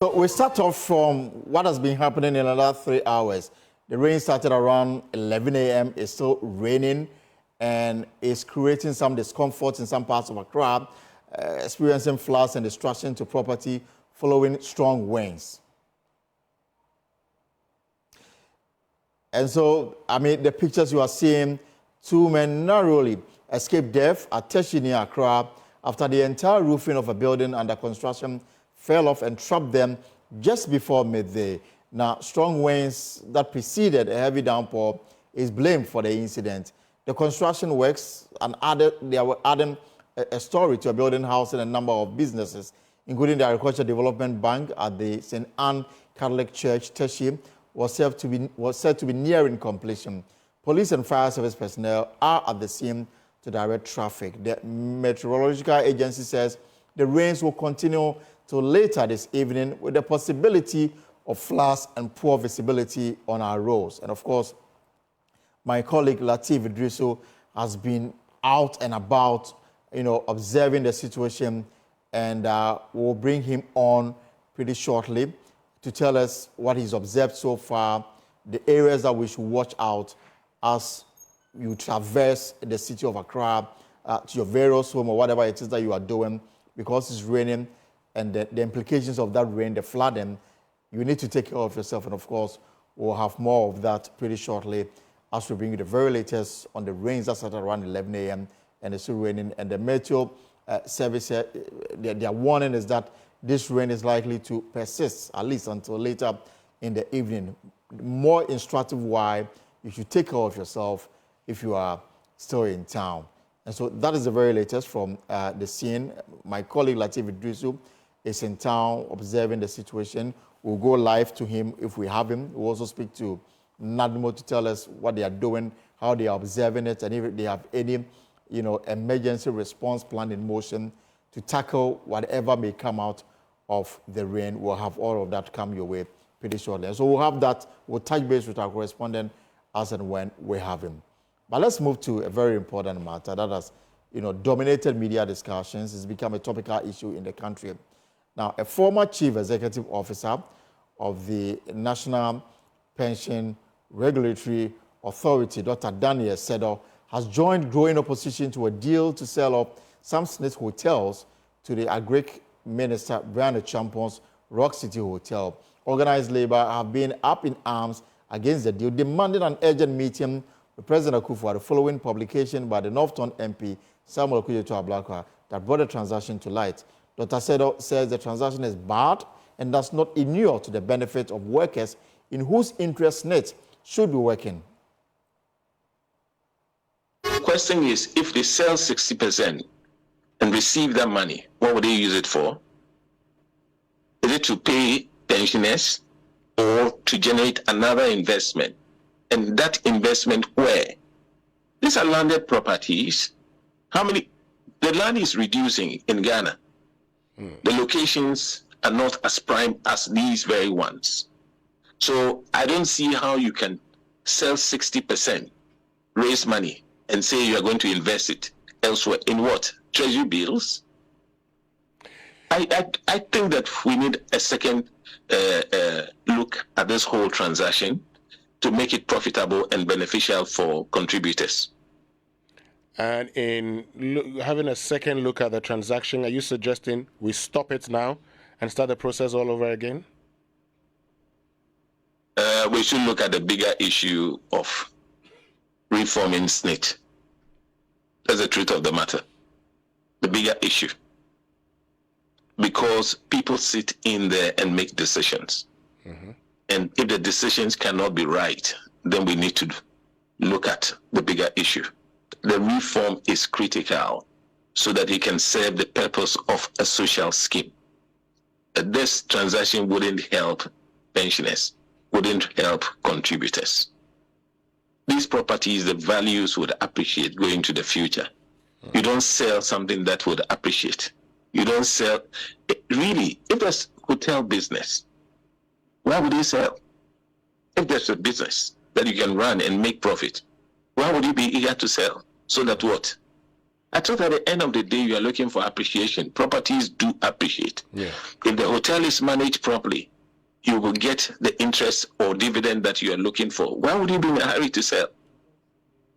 So we start off from what has been happening in the last 3 hours. The rain started around 11 a.m. It's still raining and it's creating some discomfort in some parts of Accra, experiencing floods and destruction to property following strong winds. And so, the pictures you are seeing, 2 men narrowly escaped death at Teshi near Accra after the entire roofing of a building under construction fell off and trapped them just before midday. Now, strong winds that preceded a heavy downpour is blamed for the incident. The construction works they were adding a story to a building housing a number of businesses, including the Agricultural Development Bank at the St. Anne Catholic Church, Teshi, was said to be nearing completion. Police and fire service personnel are at the scene to direct traffic. The meteorological agency says the rains will continue till later this evening with the possibility of floods and poor visibility on our roads. And of course, my colleague Latif Idrisu has been out and about, observing the situation, and we'll bring him on pretty shortly to tell us what he's observed so far, the areas that we should watch out as you traverse the city of Accra to your various home or whatever it is that you are doing, because it's raining and the implications of that rain, the flooding. You need to take care of yourself. And of course, we'll have more of that pretty shortly as we bring you the very latest on the rains that started around 11 a.m. and it's still raining. And the meteo service, their warning is that this rain is likely to persist at least until later in the evening. More instructive why you should take care of yourself if you are still in town. And so that is the very latest from the scene. My colleague Latif Idrisu is in town observing the situation. We'll go live to him if we have him. We'll also speak to Nadmo to tell us what they are doing, how they are observing it, and if they have any, emergency response plan in motion to tackle whatever may come out of the rain. We'll have all of that come your way pretty shortly. And so we'll have that. We'll touch base with our correspondent as and when we have him. But let's move to a very important matter that has, dominated media discussions. It's become a topical issue in the country. Now, a former chief executive officer of the National Pension Regulatory Authority, Dr. Daniel Sedo, has joined growing opposition to a deal to sell off some SNIT hotels to the Agric Minister Brian Champon's Rock City Hotel. Organized labor have been up in arms against the deal, demanding an urgent meeting with President Akufo-Addo following publication by the Northton MP Samuel Kujetu-Ablakwa that brought the transaction to light. Dr. Sedo says the transaction is bad and does not inure to the benefit of workers in whose interest SNIT should be working. The question is, if they sell 60% and receive that money, what would they use it for? Is it to pay pensioners or to generate another investment? And that investment where? These are landed properties. The land is reducing in Ghana. The locations are not as prime as these very ones. So I don't see how you can sell 60%, raise money, and say you are going to invest it elsewhere. In what? Treasury bills? I think that we need a second look at this whole transaction to make it profitable and beneficial for contributors. And in having a second look at the transaction, are you suggesting we stop it now and start the process all over again? We should look at the bigger issue of reforming SNIT. That's the truth of the matter. The bigger issue. Because people sit in there and make decisions. Mm-hmm. And if the decisions cannot be right, then we need to look at the bigger issue. The reform is critical so that it can serve the purpose of a social scheme. This transaction wouldn't help pensioners, wouldn't help contributors. These properties, the values would appreciate going to the future. You don't sell something that would appreciate. You don't sell, really, if there's hotel business, why would you sell? If there's a business that you can run and make profit, why would you be eager to sell? So that what? I thought at the end of the day, you are looking for appreciation. Properties do appreciate. Yeah. If the hotel is managed properly, you will get the interest or dividend that you are looking for. Why would you be in a hurry to sell?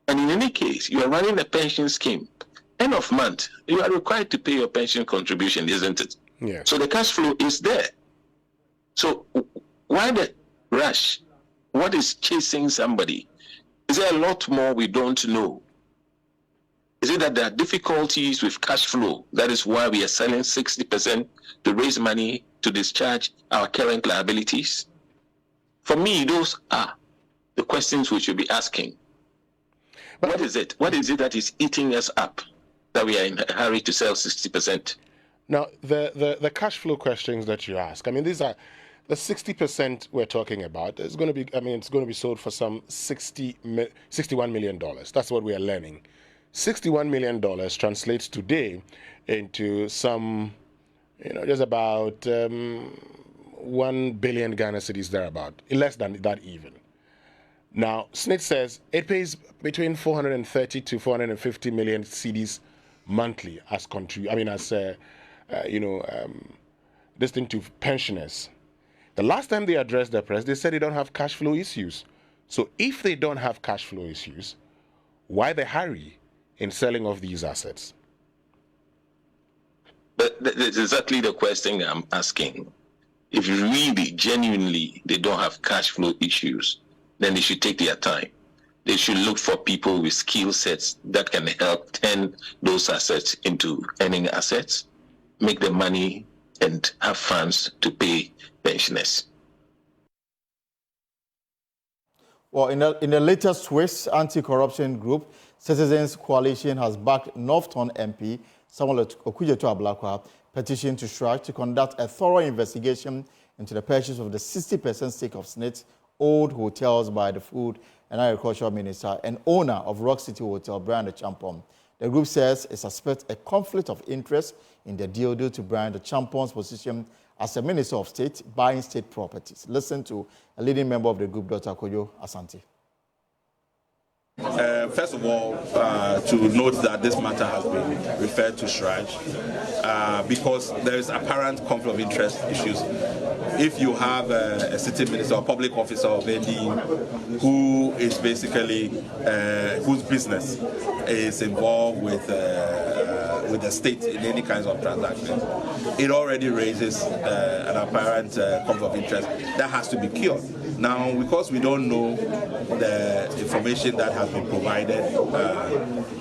And in any case, you are running a pension scheme. End of month, you are required to pay your pension contribution, isn't it? Yeah. So the cash flow is there. So why the rush? What is chasing somebody? Is there a lot more we don't know? Is it that there are difficulties with cash flow? That is why we are selling 60% to raise money to discharge our current liabilities? For me, those are the questions we should be asking. But what is it? What is it that is eating us up that we are in a hurry to sell 60%? Now, the cash flow questions that you ask, I mean, these are the 60% we're talking about. It's going to be, it's going to be sold for some $61 million. That's what we are learning. $61 million translates today into some, just about 1 billion Ghana cedis thereabout, less than that even. Now, SNIT says it pays between 430 to 450 million cedis monthly as this thing to pensioners. The last time they addressed the press, they said they don't have cash flow issues. So if they don't have cash flow issues, why the hurry in selling off these assets? But that's exactly the question I'm asking. If really, genuinely, they don't have cash flow issues, then they should take their time. They should look for people with skill sets that can help turn those assets into earning assets, make the money, and have funds to pay pensioners. Well, in the latest Swiss anti-corruption group, Citizens Coalition has backed Northton MP Samuel Okudzeto-Ablakwa petition to SHRAJ to conduct a thorough investigation into the purchase of the 60% stake of SNIT owned hotels by the Food and Agricultural Minister and owner of Rock City Hotel, Brian de Champon. The group says it suspects a conflict of interest in the deal due to Brian de Champon's position as a Minister of State buying state properties. Listen to a leading member of the group, Dr. Kojo Asante. First of all, to note that this matter has been referred to SHRAJ because there is apparent conflict of interest issues. If you have a city minister or public officer of any who is basically whose business is involved with the state in any kinds of transactions, it already raises an apparent conflict of interest that has to be cured. Now, because we don't know the information that has been provided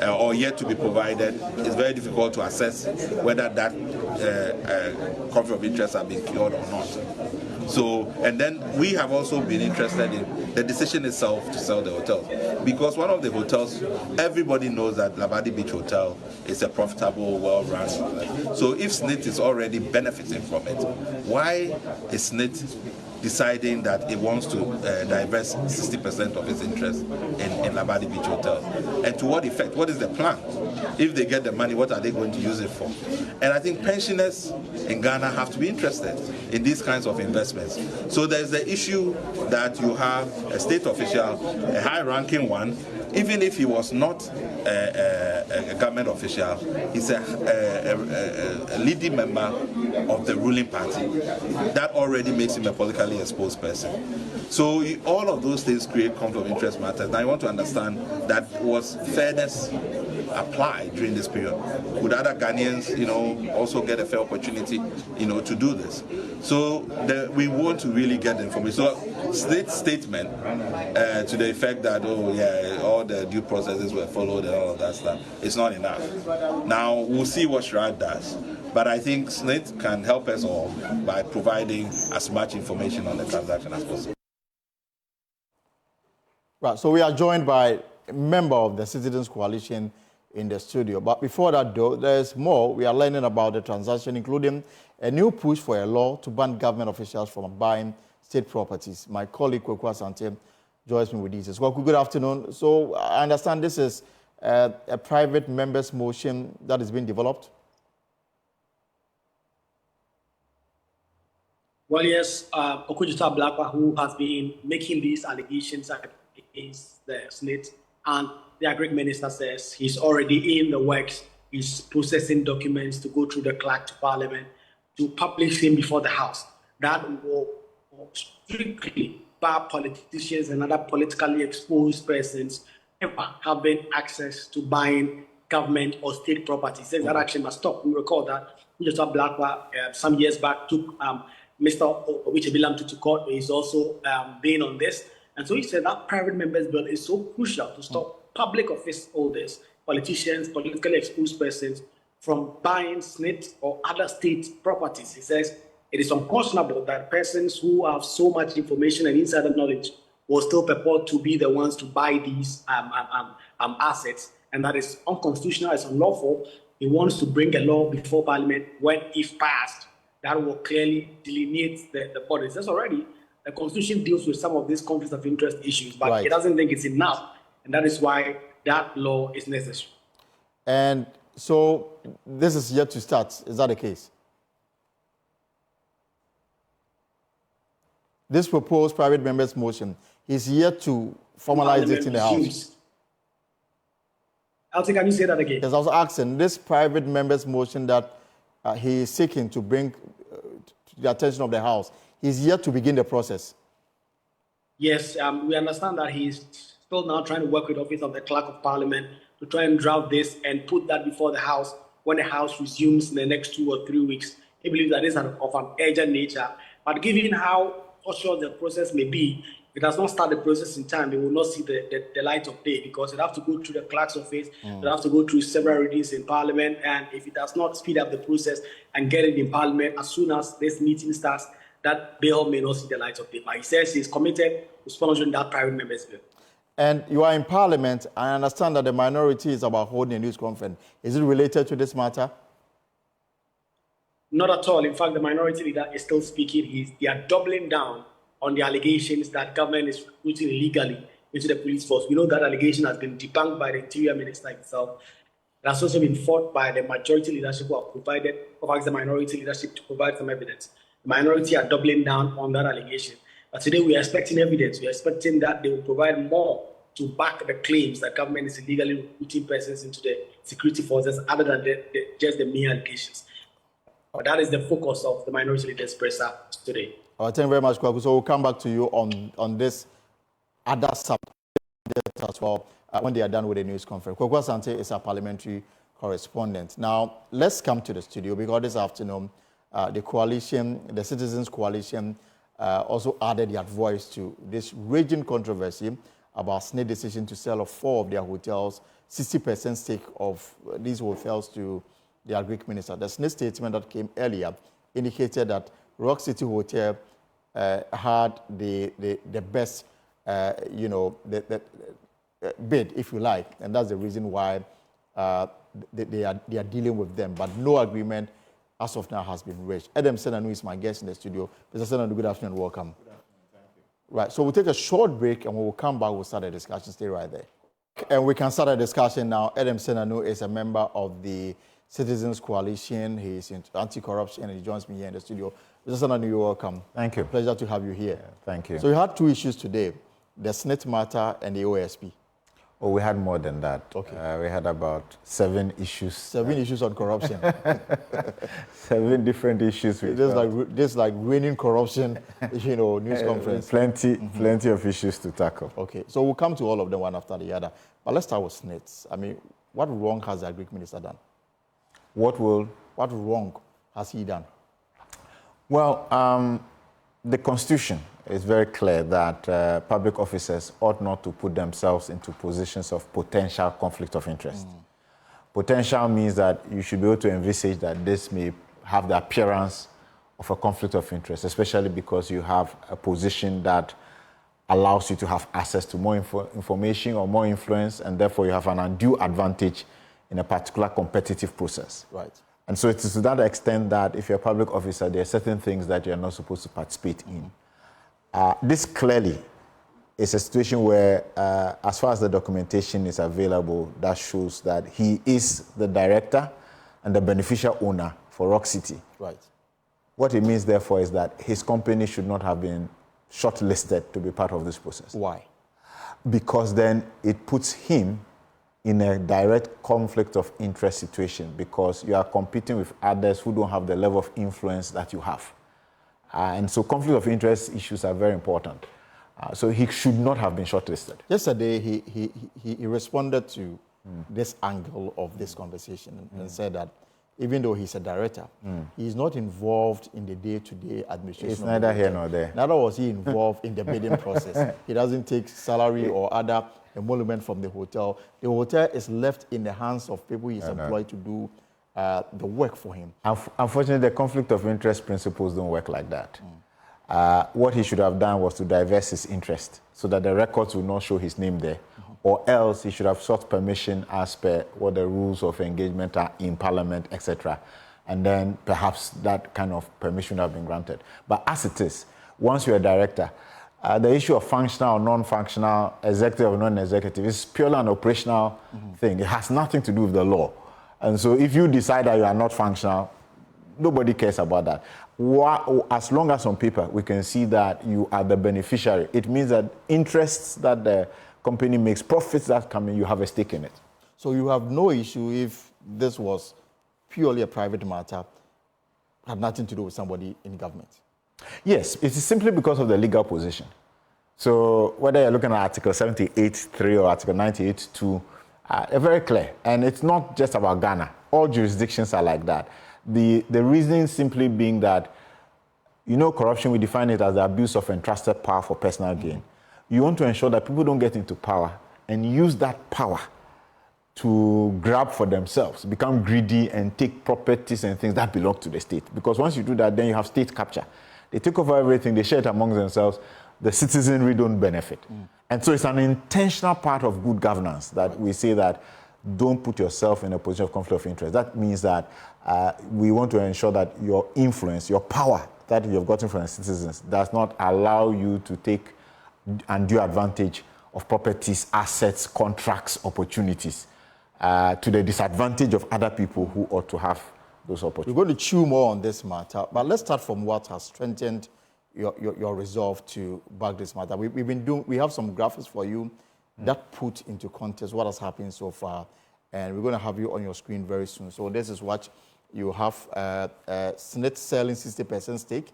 or yet to be provided, it's very difficult to assess whether that conflict of interest has been cured or not. So, and then we have also been interested in the decision itself to sell the hotels, because one of the hotels, everybody knows that Labadi Beach Hotel is a profitable, well-run. So if SNIT is already benefiting from it, why is SNIT deciding that it wants to divest 60% of its interest in Labadi Beach Hotel? And to what effect? What is the plan? If they get the money, what are they going to use it for? And I think pensioners in Ghana have to be interested in these kinds of investments. So there's the issue that you have a state official, a high-ranking one, even if he was not a government official, he's a leading member of the ruling party. That already makes him a politically exposed person. So all of those things create conflict of interest matters. Now I want to understand that was fairness applied during this period? Would other Ghanaians, also get a fair opportunity, to do this? So we want to really get the information. So SNIT's statement to the effect that, all the due processes were followed and all of that stuff, it's not enough. Now, we'll see what SHRAJ does. But I think SNIT can help us all by providing as much information on the transaction as possible. Right, so we are joined by a member of the Citizens Coalition in the studio. But before that, though, there's more. We are learning about the transaction, including a new push for a law to ban government officials from buying state properties. My colleague, Kwaku Asante, joins me with details. Kwaku, good afternoon. So I understand this is a private member's motion that is being developed? Well, yes, Okudzeto-Ablakwa, who has been making these allegations against the SNIT, and the Agric Minister says he's already in the works is processing documents to go through the clerk to Parliament to publish them before the House. That will strictly bar politicians and other politically exposed persons ever having access to buying government or state property. Says that action must stop. We recall that Minister Blackwell some years back took Mr. Owichebilam to court. He's also been on this. And so he said that private members bill is so crucial to stop public office holders, politicians, politically exposed persons from buying SNIT or other state properties. He says it is unconscionable that persons who have so much information and insider knowledge will still purport to be the ones to buy these assets, and that is unconstitutional, it's unlawful. He wants to bring a law before Parliament when, if passed, that will clearly delineate the borders. That's already, the Constitution deals with some of these conflicts of interest issues, but it doesn't think it's enough, and that is why that law is necessary. And so this is yet to start. Is that the case? This proposed private members' motion is yet to formalize it in the House. Alton, can you say that again? Yes, I was asking, this private members' motion that he is seeking to bring to the attention of the House is yet to begin the process. Yes, we understand that he's still now trying to work with the Office of the Clerk of Parliament to try and draft this and put that before the House when the House resumes in the next 2 or 3 weeks. He believes that this is of an urgent nature. But given how short the process may be, if it does not start the process in time, it will not see the light of day, because it has to go through the clerk's office, it has to go through several readings in Parliament, and if it does not speed up the process and get it in Parliament as soon as this meeting starts, that bill may not see the light of day. But he says he's committed to sponsoring that private members bill. And you are in Parliament. I understand that the minority is about holding a news conference. Is it related to this matter? Not at all. In fact, the minority leader is still speaking. They are doubling down on the allegations that government is recruiting illegally into the police force. We know that allegation has been debunked by the Interior Minister himself. It has also been fought by the majority leadership who have provided, or the minority leadership to provide some evidence. The minority are doubling down on that allegation. But today we are expecting evidence. We are expecting that they will provide more to back the claims that government is illegally recruiting persons into the security forces other than just the mere allegations. But that is the focus of the minority leaders presser today. Thank you very much, Kwaku. So we'll come back to you on this other subject as well when they are done with the news conference. Kwaku Asante is our parliamentary correspondent. Now, let's come to the studio, because this afternoon, the coalition, the Citizens Coalition, also added their voice to this raging controversy about SNIT decision to sell off 4 of their hotels, 60% stake of these hotels to the Greek minister. The SNIT statement that came earlier indicated that Rock City Hotel had the best, the bid, if you like, and that's the reason why they are dealing with them. But no agreement as of now has been reached. Adam Senanu is my guest in the studio. Mr. Senanu, good afternoon and welcome. Good afternoon, thank you. Right, so we'll take a short break, and when we come back, we'll start the discussion. Stay right there. And we can start a discussion now. Adam Senanu is a member of the Citizens Coalition. He's into anti-corruption, and he joins me here in the studio. Mr. Senanu, you're welcome. Thank you. Pleasure to have you here. Yeah, thank you. So you had 2 issues today, the SNIT matter and the OSP. Oh, we had more than that. Okay. We had about 7 issues. 7 issues on corruption. 7 different issues. Just like raining corruption, news conference. Plenty of issues to tackle. Okay, so we'll come to all of them one after the other. But let's start with SNIT. I mean, what wrong has the Greek minister done? What wrong has he done? Well, the Constitution is very clear that public officers ought not to put themselves into positions of potential conflict of interest. Potential means that you should be able to envisage that this may have the appearance of a conflict of interest, especially because you have a position that allows you to have access to more information or more influence, and therefore you have an undue advantage in a particular competitive process. Right. And so it is to that extent that if you're a public officer, there are certain things that you're not supposed to participate in. This clearly is a situation where, as far as the documentation is available, that shows that he is the director and the beneficial owner for Rock City. Right. What it means, therefore, is that his company should not have been shortlisted to be part of this process. Why? Because then it puts him in a direct conflict of interest situation because you are competing with others who don't have the level of influence that you have. And so conflict of interest issues are very important. So he should not have been shortlisted. Yesterday, he responded to this angle of this conversation and said that even though he's a director, he's not involved in the day-to-day administration. It's neither here nor there. Neither was he involved in the bidding process. He doesn't take salary or other emolument from the hotel. The hotel is left in the hands of people he's employed to do the work for him. Unfortunately, the conflict of interest principles don't work like that. What he should have done was to divest his interest so that the records will not show his name there. Or else he should have sought permission as per what the rules of engagement are in Parliament, etc. And then perhaps that kind of permission would have been granted. But as it is, once you're a director, the issue of functional or non-functional, executive or non-executive is purely an operational thing. It has nothing to do with the law. And so if you decide that you are not functional, nobody cares about that. As long as on paper we can see that you are the beneficiary, it means that interests that the company makes, profits that come in, you have a stake in it. So you have no issue if this was purely a private matter, had nothing to do with somebody in government? Yes, it is simply because of the legal position. So whether you're looking at Article 78.3 or Article 98.2, they're very clear. And it's not just about Ghana. All jurisdictions are like that. The reasoning simply being that, you know, corruption, we define it as the abuse of entrusted power for personal gain. You want to ensure that people don't get into power and use that power to grab for themselves, become greedy and take properties and things that belong to the state. Because once you do that, then you have state capture. They take over everything, they share it amongst themselves, the citizenry don't benefit. And so it's an intentional part of good governance that we say that don't put yourself in a position of conflict of interest. That means that we want to ensure that your influence, your power that you've gotten from the citizens does not allow you to take undue advantage of properties, assets, contracts, opportunities to the disadvantage of other people who ought to have those opportunities. We're going to chew more on this matter, but let's start from what has strengthened your resolve to back this matter. We have some graphics for you that put into context what has happened so far, and we're going to have you on your screen very soon. So this is what you have: SNIT selling 60% stake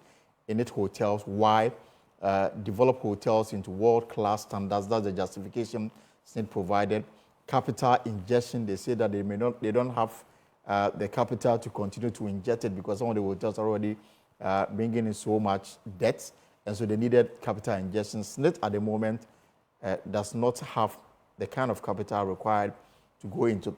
in its hotels. Why? Develop hotels into world-class standards. That's the justification SNIT provided. Capital injection. They say that they don't have the capital to continue to inject it because some of the hotels are already bringing in so much debt, and so they needed capital injection. SNIT at the moment does not have the kind of capital required to go into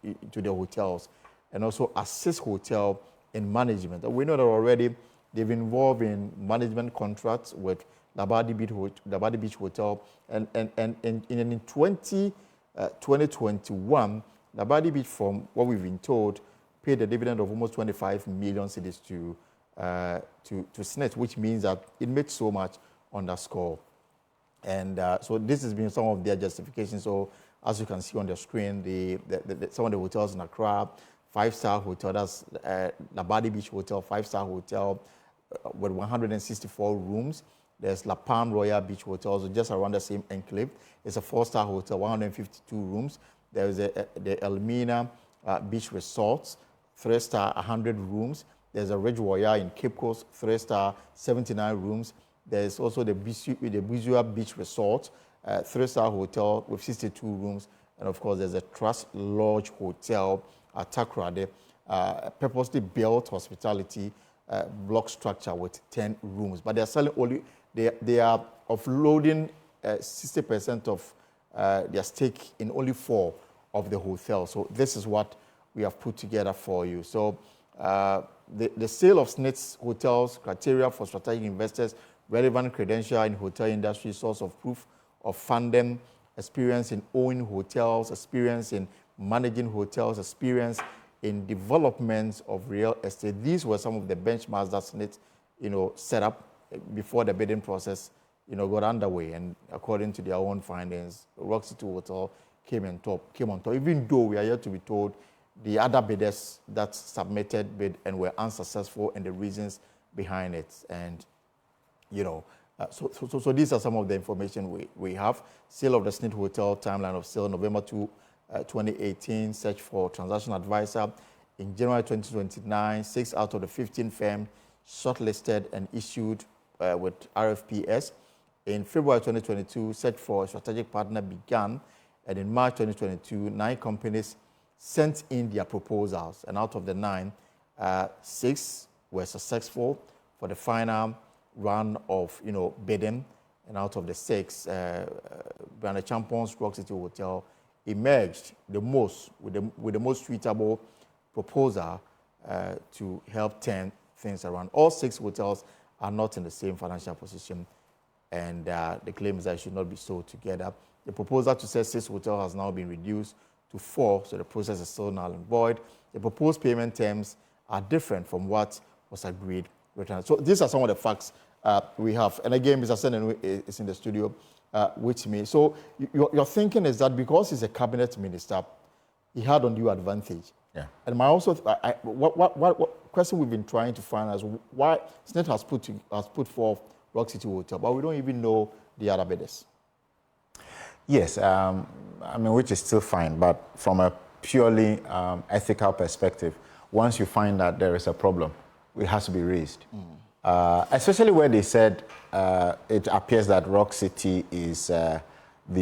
the hotels and also assist hotel in management. We know that already they've been involved in management contracts with Labadi Beach Hotel, and in 2021, Labadi Beach, from what we've been told, paid a dividend of almost 25 million cedis to SNIT, which means that it made so much on that score. And so this has been some of their justifications. So as you can see on the screen, some of the hotels in Accra, 5-star hotel, that's Labadi Beach Hotel, 5-star hotel with 164 rooms. There's La Palm Royal Beach Hotel, so just around the same enclave. It's a 4-star hotel, 152 rooms. There is the Elmina Beach Resorts, 3-star, 100 rooms. There's a Ridge Royal in Cape Coast, 3-star, 79 rooms. There's also the Bizua Beach Resort, 3-star hotel with 62 rooms. And of course, there's a Trust Lodge Hotel at Accra, purposely built hospitality block structure with 10 rooms. But they're selling only, they are offloading 60% of their stake in only 4 of the hotels. So this is what we have put together for you. So the sale of SNIT's hotels, criteria for strategic investors, relevant credential in hotel industry, source of proof of funding, experience in owning hotels, experience in managing hotels, experience in development of real estate. These were some of the benchmarks that SNIT, set up before the bidding process, got underway. And according to their own findings, Rock City Hotel came on top. Even though we are yet to be told the other bidders that submitted bid and were unsuccessful and the reasons behind it. And so these are some of the information we have. Sale of the SNIT Hotel, timeline of sale, November 2, 2018, search for transaction advisor. In January 2029, 6 out of the 15 firms shortlisted and issued with RFPs. In February 2022, search for a strategic partner began, and in March 2022, 9 companies sent in their proposals, and out of the 9, 6 were successful for the final round of bidding, and out of the 6, Brand Champions Rock City Hotel emerged the most with the most suitable proposal to help turn things around. All 6 hotels are not in the same financial position, and the claim is that it should not be sold together. The proposal to sell 6 hotels has now been reduced to 4, so the process is still null and void. The proposed payment terms are different from what was agreed. So these are some of the facts we have. And again, Mr. Senen is in the studio with me. So your thinking is that because he's a cabinet minister, he had undue advantage. Yeah. And what question we've been trying to find is why SNIT has put forth Rock City Hotel, but we don't even know the other bidders. Yes, which is still fine, but from a purely ethical perspective, once you find that there is a problem, it has to be raised. Especially where they said it appears that Rock City is the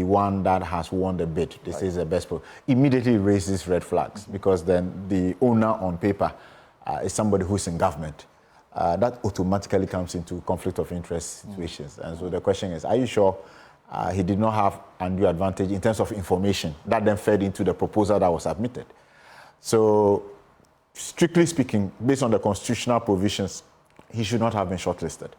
one that has won the bid. This is the best pro. Immediately raises red flags because then the owner on paper is somebody who's in government. That automatically comes into conflict of interest situations. And so the question is, are you sure he did not have undue advantage in terms of information that then fed into the proposal that was submitted? So strictly speaking, based on the constitutional provisions, he should not have been shortlisted.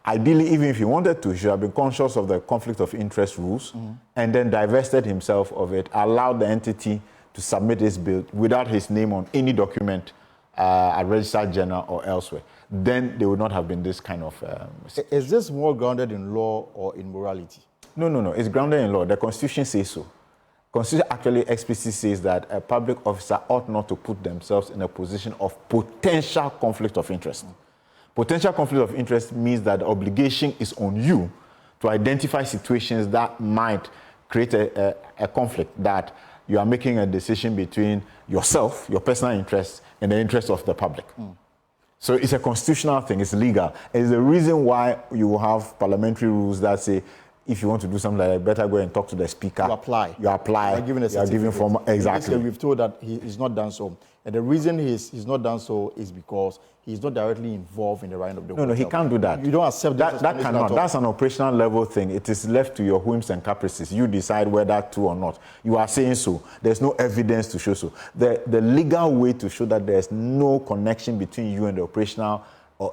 Ideally, even if he wanted to, he should have been conscious of the conflict of interest rules and then divested himself of it, allowed the entity to submit his bid without his name on any document at Registered Journal or elsewhere. Then there would not have been this kind of... Is this more grounded in law or in morality? No. It's grounded in law. The Constitution says so. Constitution actually explicitly says that a public officer ought not to put themselves in a position of potential conflict of interest. Potential conflict of interest means that the obligation is on you to identify situations that might create a conflict, that you are making a decision between yourself, your personal interests, and the interests of the public. So it's a constitutional thing, it's legal. It's the reason why you have parliamentary rules that say, if you want to do something like that, better go and talk to the speaker. You apply. You apply. You are given a certificate. Exactly. We've told that he's not done so. And the reason he's not done so is because he's not directly involved in the running of the hotel. No, he can't do that. You don't accept that. That cannot. That's an operational level thing. It is left to your whims and caprices. You decide whether to or not. You are saying so. There's no evidence to show so. The legal way to show that there's no connection between you and the operational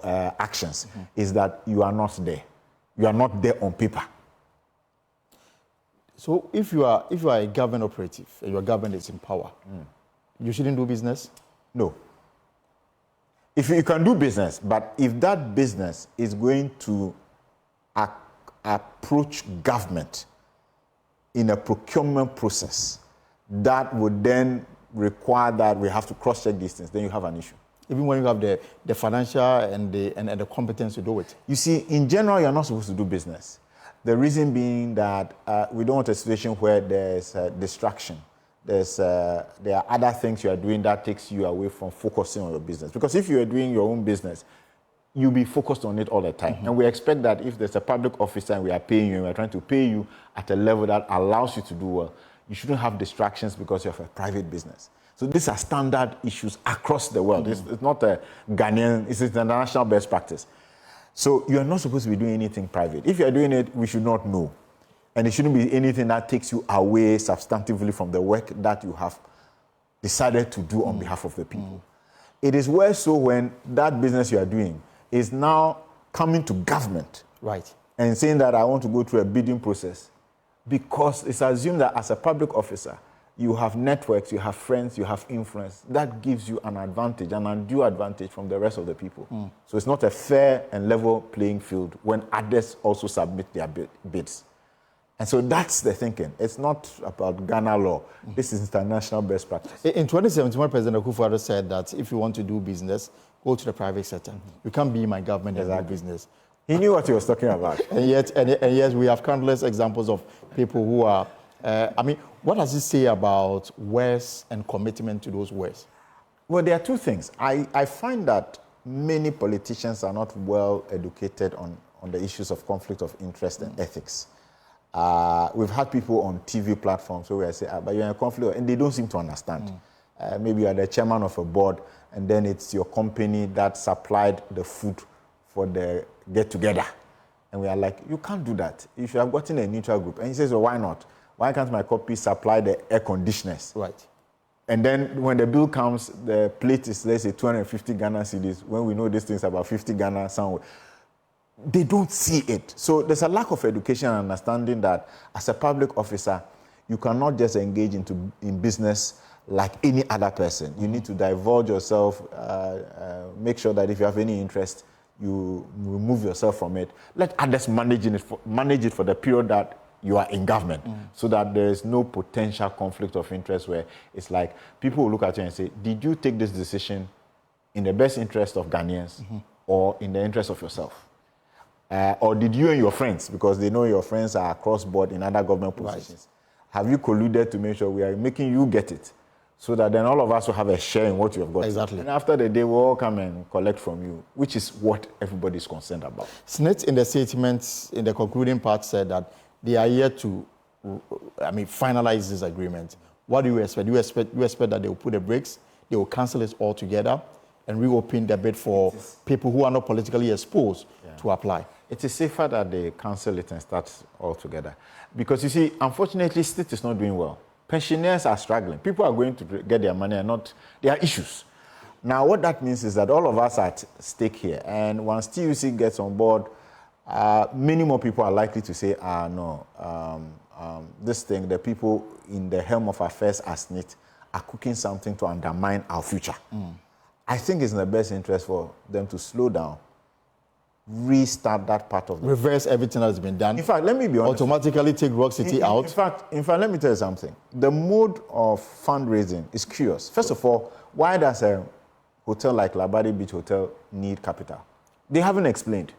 actions is that you are not there. You are not there on paper. So if you are a government operative and your government is in power, you shouldn't do business? No. If you can do business, but if that business is going to approach government in a procurement process that would then require that we have to cross-check these things, then you have an issue. Even when you have the financial and the competence to do it? You see, in general, you're not supposed to do business. The reason being that we don't want a situation where there's distraction. There are other things you are doing that takes you away from focusing on your business. Because if you are doing your own business, you'll be focused on it all the time. And we expect that if there's a public officer and we are paying you and we're trying to pay you at a level that allows you to do well, you shouldn't have distractions because you have a private business. So these are standard issues across the world. It's not a Ghanaian, it's international best practice. So you are not supposed to be doing anything private. If you are doing it, we should not know. And it shouldn't be anything that takes you away substantively from the work that you have decided to do on behalf of the people. It is worse so when that business you are doing is now coming to government. Right. And saying that I want to go through a bidding process, because it's assumed that as a public officer, you have networks, you have friends, you have influence. That gives you an advantage, an undue advantage from the rest of the people. So it's not a fair and level playing field when others also submit their bids. And so that's the thinking. It's not about Ghana law. This is international best practice. In 2017, President Akufo-Addo said that if you want to do business, go to the private sector. You can't be in my government and do business. He knew what he was talking about. And yet, we have countless examples of people who are I mean, what does it say about words and commitment to those words? Well, there are two things. I find that many politicians are not well educated on the issues of conflict of interest and ethics. We've had people on TV platforms where we say, but you're in a conflict, and they don't seem to understand. Maybe you are the chairman of a board, and then it's your company that supplied the food for the get-together. And we are like, you can't do that. You should have gotten a neutral group. And he says, well, why not? Why can't my company supply the air conditioners? Right. And then when the bill comes, the plate is, let's say, 250 Ghana cedis, when we know these things about 50 Ghana somewhere. They don't see it. So there's a lack of education and understanding that as a public officer, you cannot just engage in business like any other person. You need to divulge yourself, make sure that if you have any interest, you remove yourself from it. Let others manage it for the period that you are in government, so that there is no potential conflict of interest where it's like people will look at you and say, did you take this decision in the best interest of Ghanaians or in the interest of yourself? Or did you and your friends, because they know your friends are cross-board in other government positions, have you colluded to make sure we are making you get it? So that then all of us will have a share in what you have got. Exactly. And after the day, we'll all come and collect from you, which is what everybody is concerned about. SNIT in the statements, in the concluding part, said that they are here to, finalize this agreement. What do you expect? You expect that they will put the brakes, they will cancel it altogether, and reopen the bid for people who are not politically exposed to apply? It is safer that they cancel it and start altogether. Because you see, unfortunately, SNIT is not doing well. Pensioners are struggling. People are going to get their money and not, there are issues. Now, what that means is that all of us are at stake here. And once TUC gets on board, many more people are likely to say, this thing, the people in the helm of affairs as SNIT are cooking something to undermine our future. I think it's in the best interest for them to slow down, restart that part of the reverse everything that has been done. In fact, let me be honest. Automatically take Rock City out. In fact, let me tell you something. The mode of fundraising is curious. First of all, why does a hotel like Labadi Beach Hotel need capital? They haven't explained.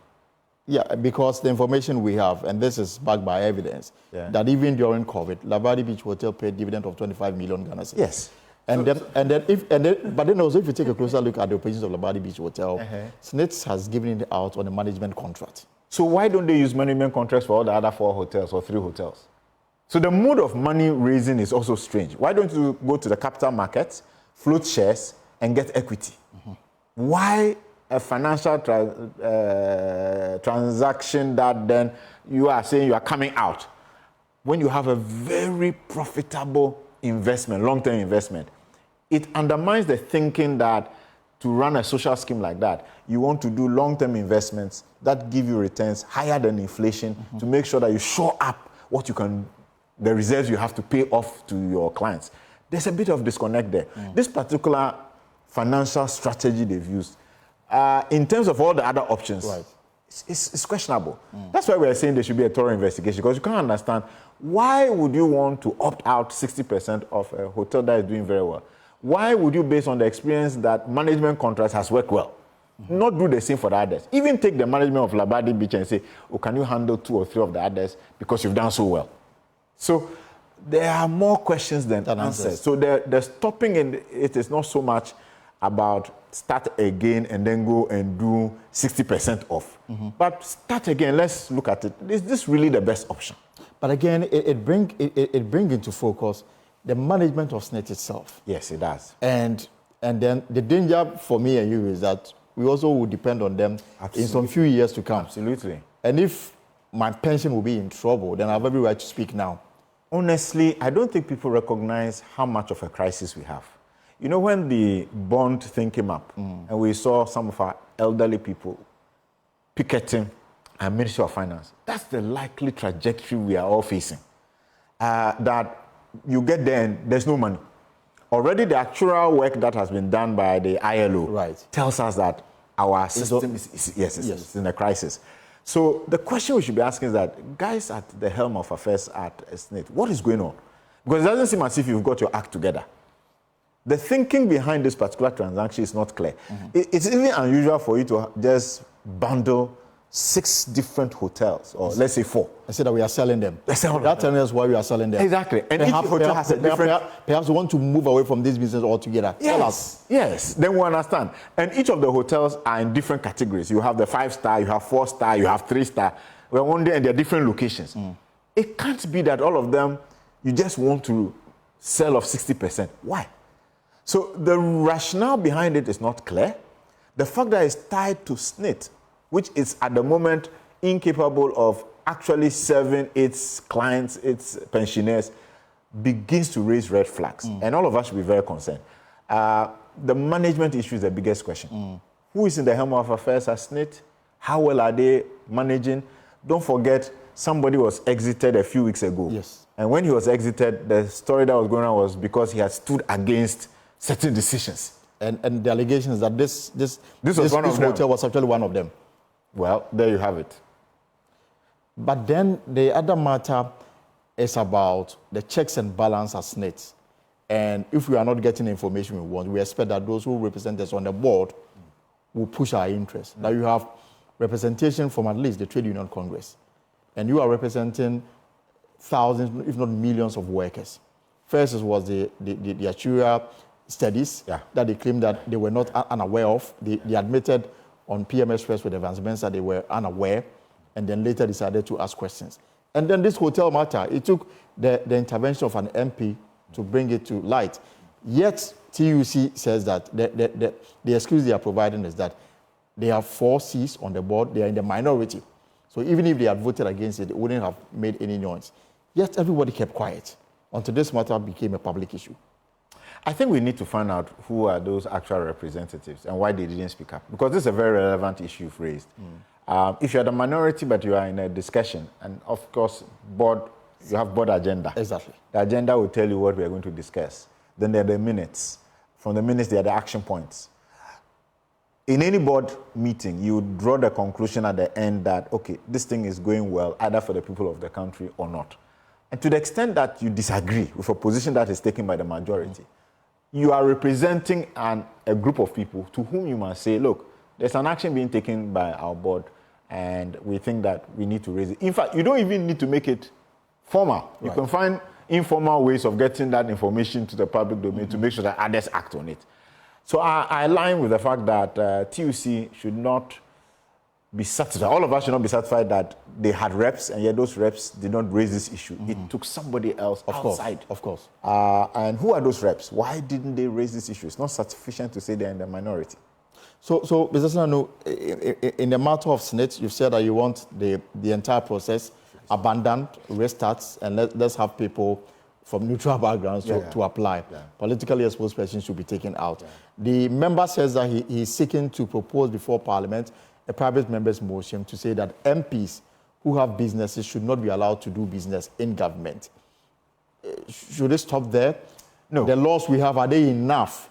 Yeah, because the information we have, and this is backed by evidence, that even during COVID, Labadi Beach Hotel paid dividend of 25 million Ghana cedis. Yes. But then also, if you take a closer look at the operations of Labadi Beach Hotel, SNIT has given it out on a management contract. So why don't they use management contracts for all the other 4 hotels or 3 hotels? So the mode of money raising is also strange. Why don't you go to the capital markets, float shares, and get equity? Why a financial transaction that then you are saying you are coming out when you have a very profitable investment, long-term investment? It undermines the thinking that to run a social scheme like that, you want to do long-term investments that give you returns higher than inflation to make sure that you shore up what you can, the reserves you have to pay off to your clients. There's a bit of disconnect there. This particular financial strategy they've used, in terms of all the other options, it's questionable. That's why we're saying there should be a thorough investigation, because you can't understand why would you want to opt out 60% of a hotel that is doing very well? Why would you, based on the experience that management contracts has worked well, not do the same for the others? Even take the management of Labadi Beach and say, oh, can you handle 2 or 3 of the others because you've done so well? So there are more questions than answers. So the stopping in it is not so much about start again and then go and do 60% off. But start again, let's look at it. Is this really the best option? But again, it brings into focus the management of SNIT itself. Yes, it does. And then the danger for me and you is that we also will depend on them in some few years to come. Absolutely. And if my pension will be in trouble, then I have every right to speak now. Honestly, I don't think people recognize how much of a crisis we have. You know, when the bond thing came up and we saw some of our elderly people picketing our Ministry of Finance, that's the likely trajectory we are all facing. That you get there and there's no money. Already the actual work that has been done by the ILO tells us that our system is in a crisis. So the question we should be asking is that, guys at the helm of affairs at SNIT, what is going on? Because it doesn't seem as if you've got your act together. The thinking behind this particular transaction is not clear. It's even unusual for you to just bundle 6 different hotels, or let's say 4. I said that we are selling them. Let's sell them. That tells us why we are selling them. Exactly. And each hotel has a different... Perhaps we want to move away from this business altogether. Yes. Tell us. Yes. Then we understand. And each of the hotels are in different categories. You have the 5-star, you have 4-star, you have 3-star. We're wondering, and they're different locations. It can't be that all of them, you just want to sell off 60%. Why? So the rationale behind it is not clear. The fact that it's tied to SNIT, which is at the moment incapable of actually serving its clients, its pensioners, begins to raise red flags. And all of us should be very concerned. The management issue is the biggest question. Who is in the helm of affairs at SNIT? How well are they managing? Don't forget, somebody was exited a few weeks ago. Yes. And when he was exited, the story that was going on was because he had stood against certain decisions. And the allegation is that this hotel was actually one of them. Well, there you have it. But then the other matter is about the checks and balance at SNIT. And if we are not getting the information we want, we expect that those who represent us on the board will push our interests. Now you have representation from at least the Trade Union Congress. And you are representing thousands, if not millions of workers. First was the actuarial studies that they claimed that they were not unaware of. They admitted on PM Express with Evans Mensah they were unaware, and then later decided to ask questions. And then this hotel matter, it took the intervention of an MP to bring it to light. Yet TUC says that the excuse they are providing is that they have 4 Cs on the board, they are in the minority. So even if they had voted against it, it wouldn't have made any noise. Yet everybody kept quiet until this matter became a public issue. I think we need to find out who are those actual representatives and why they didn't speak up, because this is a very relevant issue you've raised. If you're the minority but you are in a discussion, and of course, you have board agenda. Exactly. The agenda will tell you what we are going to discuss. Then there are the minutes. From the minutes, there are the action points. In any board meeting, you draw the conclusion at the end that, okay, this thing is going well, either for the people of the country or not. And to the extent that you disagree with a position that is taken by the majority, you are representing a group of people to whom you must say, look, there's an action being taken by our board, and we think that we need to raise it. In fact, you don't even need to make it formal. You can find informal ways of getting that information to the public domain to make sure that others act on it. So I align with the fact that TUC should not be satisfied. All of us should not be satisfied that they had reps, and yet those reps did not raise this issue. It took somebody else outside. Of course. And who are those reps? Why didn't they raise this issue? It's not sufficient to say they're in the minority. So Mr. Sinano, in the matter of SNIT, you've said that you want the entire process abandoned, restarts, and let's have people from neutral backgrounds to apply. Politically exposed persons should be taken out. The member says that he is seeking to propose before Parliament a private member's motion to say that MPs who have businesses should not be allowed to do business in government. Should it stop there? No. The laws we have, are they enough?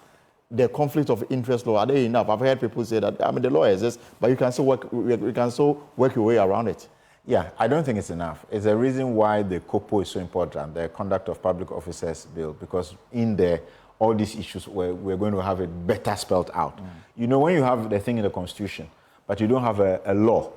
The conflict of interest law, are they enough? I've heard people say that, the law exists, but you can still work your way around it. Yeah, I don't think it's enough. It's the reason why the COPO is so important, the Conduct of Public Officers Bill, because in there, all these issues, we're going to have it better spelled out. You know, when you have the thing in the Constitution, but you don't have a law,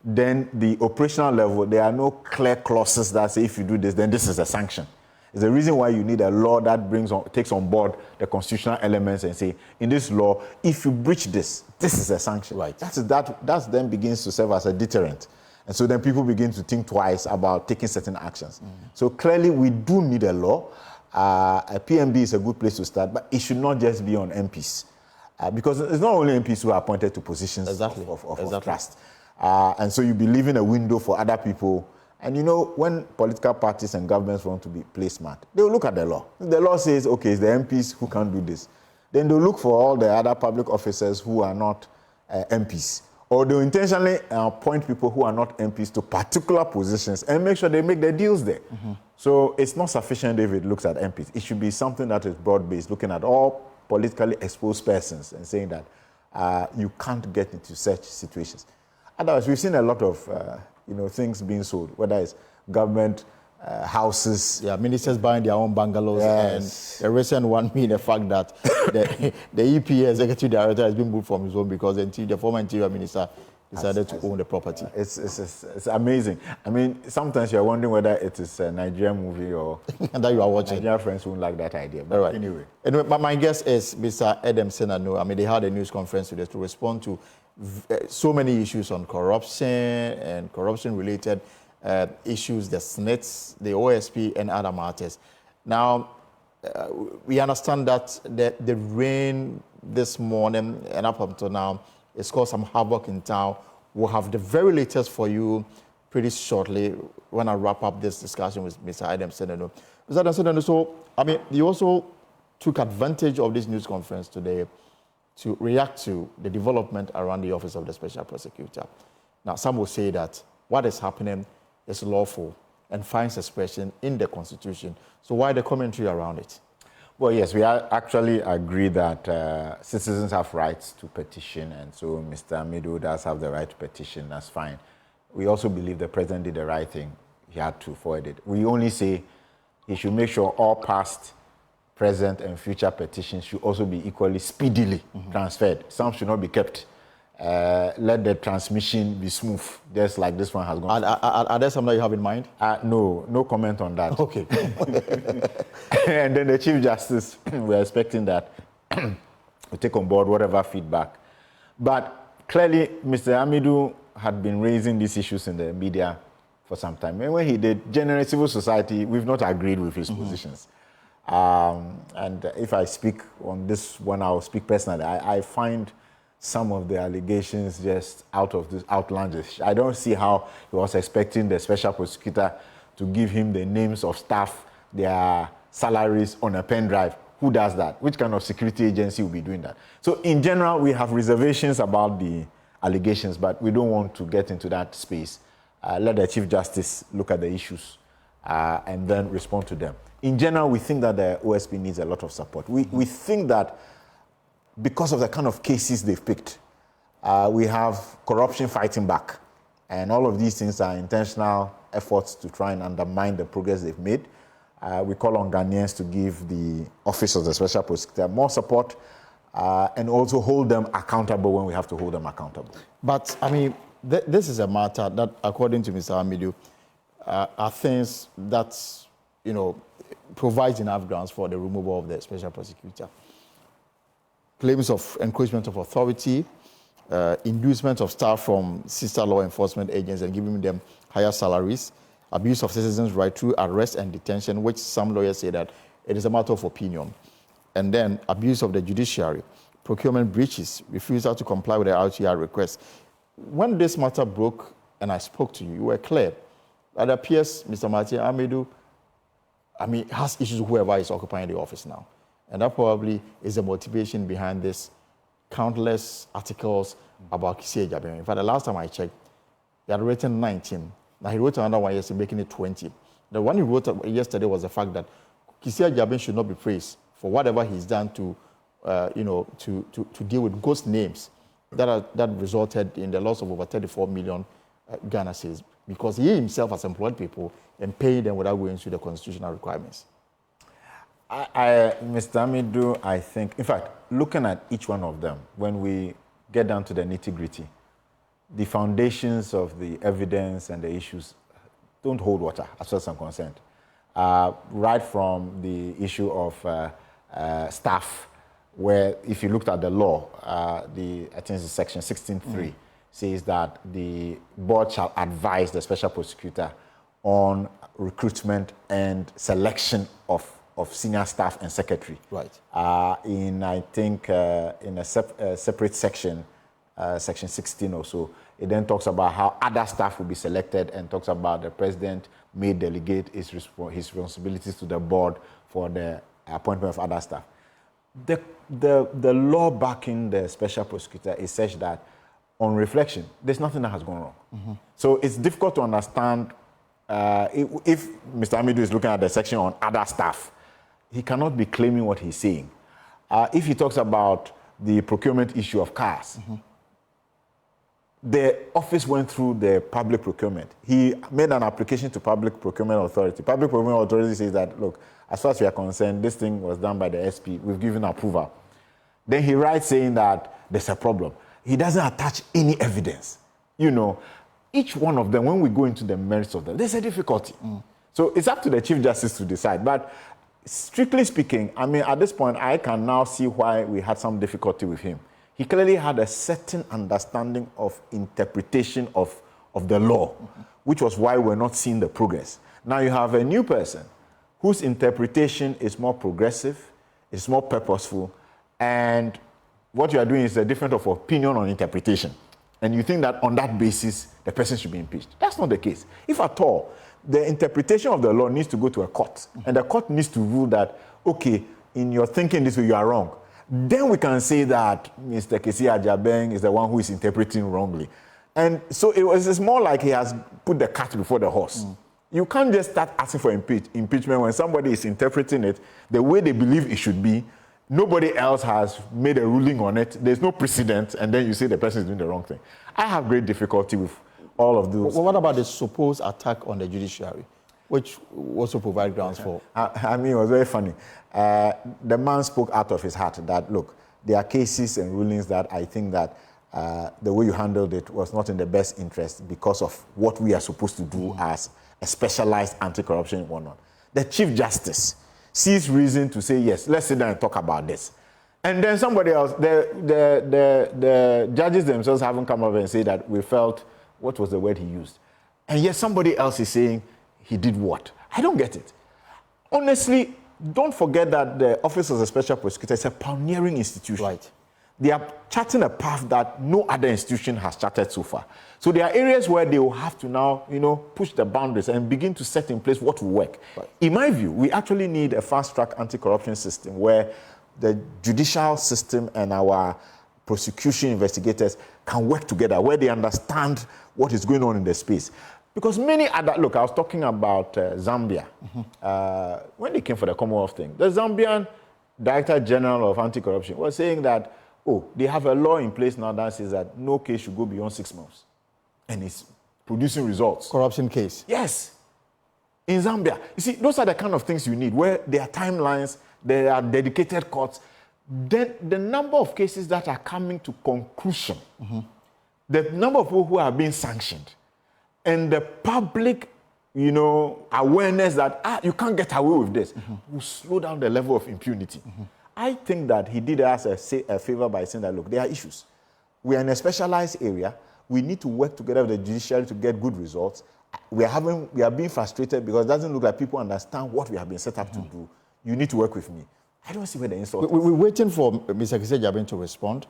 then the operational level, there are no clear clauses that say if you do this, then this is a sanction. It's the reason why you need a law that takes on board the constitutional elements and say, in this law, if you breach this, this is a sanction. Right. That then begins to serve as a deterrent. And so then people begin to think twice about taking certain actions. So clearly we do need a law. A PMB is a good place to start, but it should not just be on MPs. Because it's not only MPs who are appointed to positions of trust. And so you'll be leaving a window for other people. And you know, when political parties and governments want to play smart, they'll look at the law. If the law says, okay, it's the MPs who can't do this, then they'll look for all the other public officers who are not MPs. Or they'll intentionally appoint people who are not MPs to particular positions and make sure they make their deals there. So it's not sufficient if it looks at MPs. It should be something that is broad-based, looking at all politically exposed persons and saying that you can't get into such situations. Otherwise, we've seen a lot of things being sold, whether it's government houses. Yeah, ministers buying their own bungalows. Yes. And the recent one being the fact that the EPA executive director has been moved from his home because the former interior minister decided to own the property. It's amazing. I mean, sometimes you're wondering whether it is a Nigerian movie or and that you are watching. Nigerian friends won't like that idea. But all right. Anyway, my guess is Mr. Adam Senano. I mean, they had a news conference today to respond to so many issues on corruption and corruption-related issues, the SNIT, the OSP, and other matters. Now, we understand that the rain this morning and up until now it's caused some havoc in town. We'll have the very latest for you pretty shortly when I wrap up this discussion with Mr. Adam Senano. Mr. Adam Senano, so, I mean, you also took advantage of this news conference today to react to the development around the Office of the Special Prosecutor. Now, some will say that what is happening is lawful and finds expression in the Constitution. So why the commentary around it? Well, yes, we actually agree that citizens have rights to petition, and so Mr. Amidu does have the right to petition. That's fine. We also believe the president did the right thing. He had to forward it. We only say he should make sure all past, present, and future petitions should also be equally speedily transferred. Some should not be kept. Let the transmission be smooth, just like this one has gone. Are there some that you have in mind? No comment on that. Okay. And then the Chief Justice, we're expecting that we take on board whatever feedback. But clearly, Mr. Amidu had been raising these issues in the media for some time. And when he did, generally civil society, we've not agreed with his positions. And if I speak on this one, I'll speak personally. I find some of the allegations just outlandish. I don't see how he was expecting the special prosecutor to give him the names of staff, their salaries on a pen drive. Who does that? Which kind of security agency will be doing that? So in general, we have reservations about the allegations, but we don't want to get into that space. Let the Chief Justice look at the issues and then respond to them. In general, we think that the OSP needs a lot of support. We think that because of the kind of cases they've picked, we have corruption fighting back. And all of these things are intentional efforts to try and undermine the progress they've made. We call on Ghanaians to give the Office of the Special Prosecutor more support and also hold them accountable when we have to hold them accountable. But, I mean, this is a matter that, according to Mr. Amidu, are things that, provides enough grounds for the removal of the Special Prosecutor. Claims of encroachment of authority, inducement of staff from sister law enforcement agents and giving them higher salaries, abuse of citizens' right through arrest and detention, which some lawyers say that it is a matter of opinion, and then abuse of the judiciary, procurement breaches, refusal to comply with the RTR request. When this matter broke and I spoke to you, you were clear that it appears Mr. Martin Amidu, has issues with whoever is occupying the office now. And that probably is the motivation behind this countless articles about Kisia Jaben. In fact, the last time I checked, he had written 19. Now he wrote another one yesterday, making it 20. The one he wrote yesterday was the fact that Kisia Jaben should not be praised for whatever he's done to deal with ghost names that resulted in the loss of over 34 million Ghana cedis, because he himself has employed people and paid them without going through the constitutional requirements. Mr. Amidu, I think, in fact, looking at each one of them, when we get down to the nitty-gritty, the foundations of the evidence and the issues don't hold water, as far as I'm concerned. Right from the issue of staff, where if you looked at the law, I think it's section 16.3, says that the board shall advise the special prosecutor on recruitment and selection of senior staff and secretary. Right. In a separate section, section 16 or so, it then talks about how other staff will be selected and talks about the president may delegate his responsibilities to the board for the appointment of other staff. The law backing the special prosecutor is such that, on reflection, there's nothing that has gone wrong. So it's difficult to understand if Mr. Amidu is looking at the section on other staff, he cannot be claiming what he's saying. If he talks about the procurement issue of cars, the office went through the public procurement. He made an application to Public Procurement Authority. Public Procurement Authority says that, look, as far as we are concerned, this thing was done by the SP. We've given approval. Then he writes saying that there's a problem. He doesn't attach any evidence You know, each one of them, when we go into the merits of them, there's a difficulty. So it's up to the Chief Justice to decide. But strictly speaking, I mean, at this point, I can now see why we had some difficulty with him. He clearly had a certain understanding of interpretation of the law, which was why we're not seeing the progress. Now you have a new person whose interpretation is more progressive, is more purposeful, and what you are doing is a difference of opinion on interpretation. And you think that on that basis, the person should be impeached. That's not the case. If at all, the interpretation of the law needs to go to a court, and the court needs to rule that, okay, in your thinking this way, you are wrong. Then we can say that Mr. Kesi Ajabeng is the one who is interpreting wrongly. And so it's more like he has put the cart before the horse. You can't just start asking for impeachment when somebody is interpreting it the way they believe it should be. Nobody else has made a ruling on it. There's no precedent, and then you say the person is doing the wrong thing. I have great difficulty with all of those. Well, what about the supposed attack on the judiciary, which also provide grounds for? I mean, it was very funny. The man spoke out of his heart that, look, there are cases and rulings that I think that the way you handled it was not in the best interest because of what we are supposed to do as a specialized anti-corruption and whatnot. The Chief Justice sees reason to say, yes, let's sit down and talk about this. And then somebody else, the judges themselves haven't come up and say that we felt, what was the word he used? And yet somebody else is saying he did what? I don't get it. Honestly, don't forget that the Office of the Special Prosecutor is a pioneering institution. Right. They are charting a path that no other institution has charted so far. So there are areas where they will have to now, push the boundaries and begin to set in place what will work. Right. In my view, we actually need a fast-track anti-corruption system where the judicial system and our prosecution investigators can work together, where they understand what is going on in the space. Because many other, look, I was talking about Zambia. When they came for the Commonwealth thing, the Zambian Director General of Anti-Corruption was saying that, they have a law in place now that says that no case should go beyond 6 months. And it's producing results. Corruption case. Yes. In Zambia. You see, those are the kind of things you need, where there are timelines, there are dedicated courts. Then the number of cases that are coming to conclusion, the number of people who are being sanctioned, and the public, awareness that, you can't get away with this, will slow down the level of impunity. I think that he did us a favor by saying that, look, there are issues. We are in a specialized area. We need to work together with the judiciary to get good results. We are being frustrated because it doesn't look like people understand what we have been set up to do. You need to work with me. I don't see where the insult is. We're waiting for Mr. Kesi Ajabeng to respond,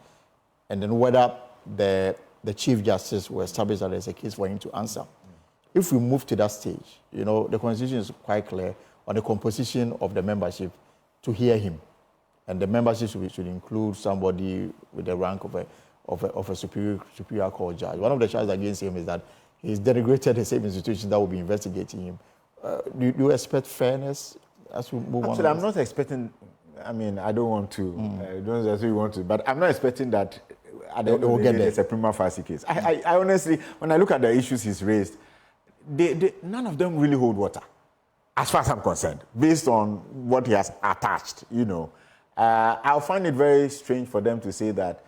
and then whether the Chief Justice will establish that there's a case for him to answer. If we move to that stage, the Constitution is quite clear on the composition of the membership to hear him. And the membership should include somebody with the rank of a superior court judge. One of the charges against him is that he's denigrated the same institution that will be investigating him. Do you expect fairness as we move on? I'm not expecting, I don't want to, don't necessarily want to, but I'm not expecting that at the end of the day, it's a prima facie case. I honestly, when I look at the issues he's raised, none of them really hold water, as far as I'm concerned, based on what he has attached, I'll find it very strange for them to say that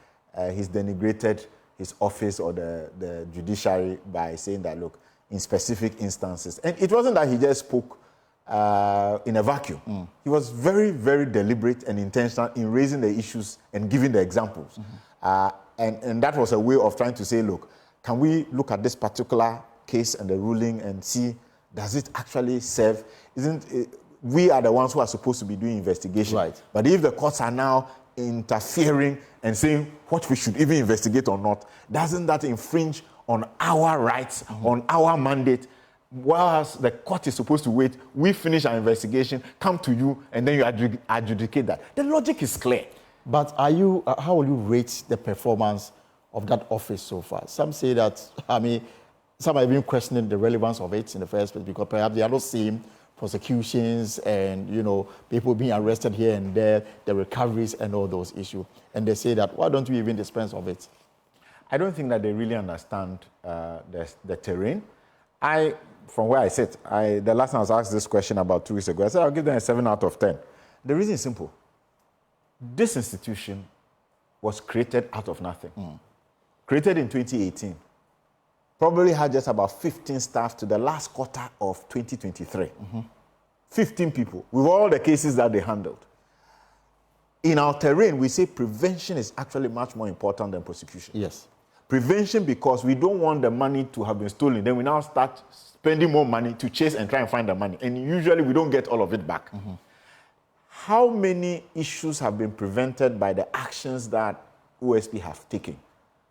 he's denigrated his office or the judiciary by saying that, look, in specific instances. And it wasn't that he just spoke in a vacuum. He was very, very deliberate and intentional in raising the issues and giving the examples. And that was a way of trying to say, look, can we look at this particular case and the ruling and see, does it actually serve? We are the ones who are supposed to be doing investigation. Right. But if the courts are now interfering and saying what we should even investigate or not, doesn't that infringe on our rights, on our mandate? Whilst the court is supposed to wait, we finish our investigation, come to you, and then you adjudicate that. The logic is clear. But how will you rate the performance of that office so far? Some say that, some are even questioning the relevance of it in the first place because perhaps they are not seeing prosecutions and, people being arrested here and there, the recoveries and all those issues. And they say that, why don't we even dispense of it? I don't think that they really understand the terrain. From where I sit, the last time I was asked this question about 2 weeks ago, I said I'll give them a 7 out of 10. The reason is simple. This institution was created out of nothing. Created in 2018. probably had just about 15 staff to the last quarter of 2023. 15 people with all the cases that they handled. In our terrain, we say prevention is actually much more important than prosecution. Yes. Prevention, because we don't want the money to have been stolen. Then we now start spending more money to chase and try and find the money. And usually we don't get all of it back. How many issues have been prevented by the actions that OSP have taken?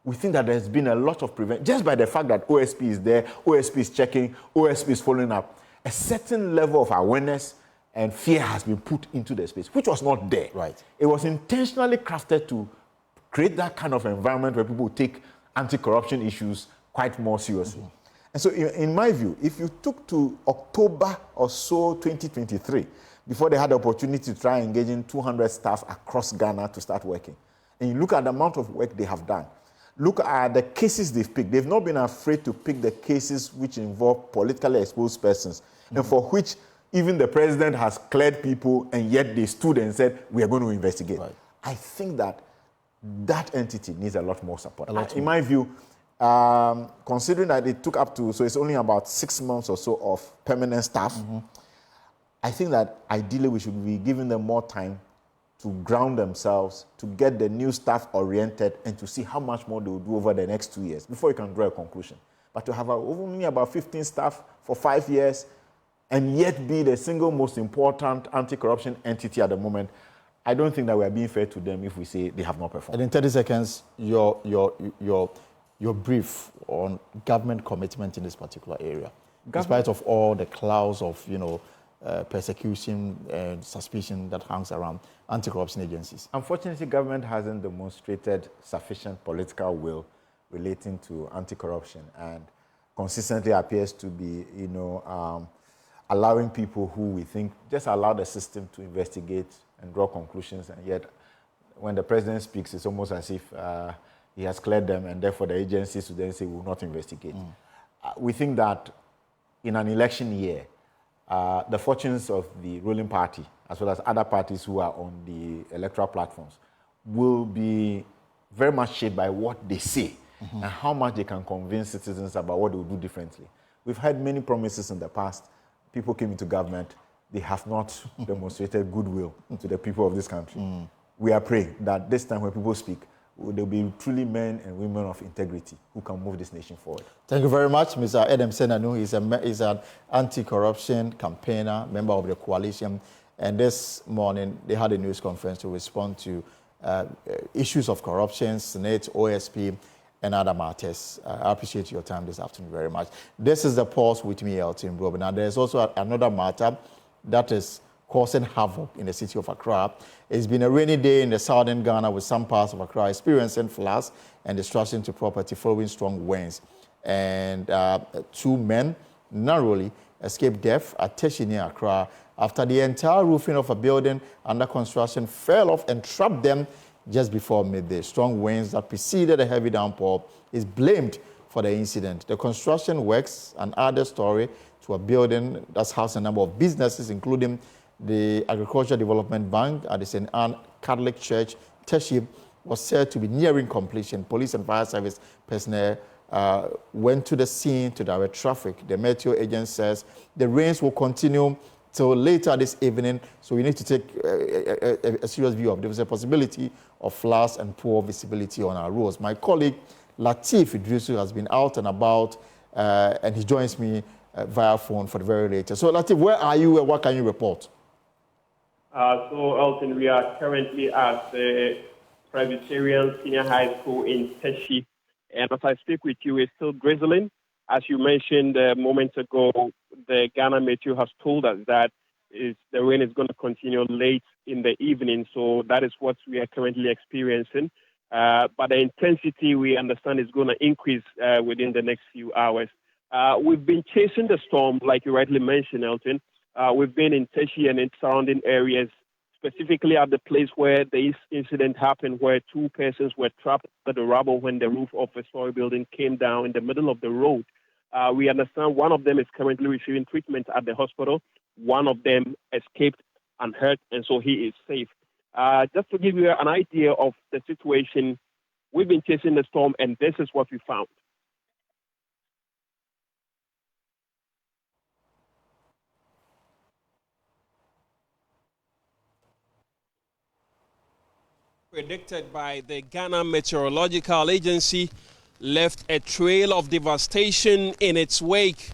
We think that there's been a lot of prevention just by the fact that OSP is there, OSP is checking, OSP is following up. A certain level of awareness and fear has been put into the space, which was not there. Right. It was intentionally crafted to create that kind of environment where people take anti-corruption issues quite more seriously. And so in my view, if you took to October or so 2023, before they had the opportunity to try engaging 200 staff across Ghana to start working, and you look at the amount of work they have done, look at the cases they've picked. They've not been afraid to pick the cases which involve politically exposed persons, and for which even the president has cleared people, and yet they stood and said, we are going to investigate. Right. I think that that entity needs a lot more support. In more. my view, considering that it took up to, so it's only about 6 months or so of permanent staff, I think that ideally we should be giving them more time to ground themselves, to get the new staff oriented, and to see how much more they will do over the next 2 years before you can draw a conclusion. But to have only about 15 staff for 5 years and yet be the single most important anti-corruption entity at the moment, I don't think that we are being fair to them if we say they have not performed. And in 30 seconds, your brief on government commitment in this particular area, in spite of all the clouds of persecution and suspicion that hangs around anti-corruption agencies. Unfortunately, government hasn't demonstrated sufficient political will relating to anti-corruption, and consistently appears to be, allowing people who we think just allow the system to investigate and draw conclusions, and yet when the president speaks, it's almost as if he has cleared them, and therefore the agencies will then say, we will not investigate. We think that in an election year, the fortunes of the ruling party, as well as other parties who are on the electoral platforms, will be very much shaped by what they say and how much they can convince citizens about what they will do differently. We've had many promises in the past. People came into government, they have not demonstrated goodwill to the people of this country. We are praying that this time when people speak, there will be truly men and women of integrity who can move this nation forward. Thank you very much, Mr. Edem Senanu. He's an anti-corruption campaigner, member of the coalition. And this morning, they had a news conference to respond to issues of corruption, SNIT, OSP, and other matters. I appreciate your time this afternoon very much. This is the Pulse with me, Elton Brobe. Now, there's also another matter that is causing havoc in the city of Accra. It's been a rainy day in the southern Ghana, with some parts of Accra experiencing floods and destruction to property following strong winds. And 2 men narrowly escaped death at Teshi near Accra after the entire roofing of a building under construction fell off and trapped them just before midday. Strong winds that preceded a heavy downpour is blamed for the incident. The construction works, an other story to a building that's housed a number of businesses, including the Agricultural Development Bank at the St. Anne Catholic Church, Teshi, was said to be nearing completion. Police and fire service personnel went to the scene to direct traffic. The meteo agent says the rains will continue till later this evening, so we need to take a serious view of there is a possibility of floods and poor visibility on our roads. My colleague Latif Idrisu has been out and about, and he joins me via phone for the very latest. So Latif, where are you and what can you report? So Elton, we are currently at the Presbyterian Senior High School in Teshi, and as I speak with you, it's still drizzling. As you mentioned moments ago, the Ghana Meteo has told us that the rain is going to continue late in the evening, so that is what we are currently experiencing. But the intensity, we understand, is going to increase within the next few hours. We've been chasing the storm, like you rightly mentioned, Elton. We've been in Teshi and in surrounding areas, specifically at the place where the incident happened, where 2 persons were trapped under the rubble when the roof of a story building came down in the middle of the road. We understand one of them is currently receiving treatment at the hospital. One of them escaped unhurt, and so he is safe. Just to give you an idea of the situation, we've been chasing the storm, and this is what we found. predicted by the Ghana Meteorological Agency left a trail of devastation in its wake.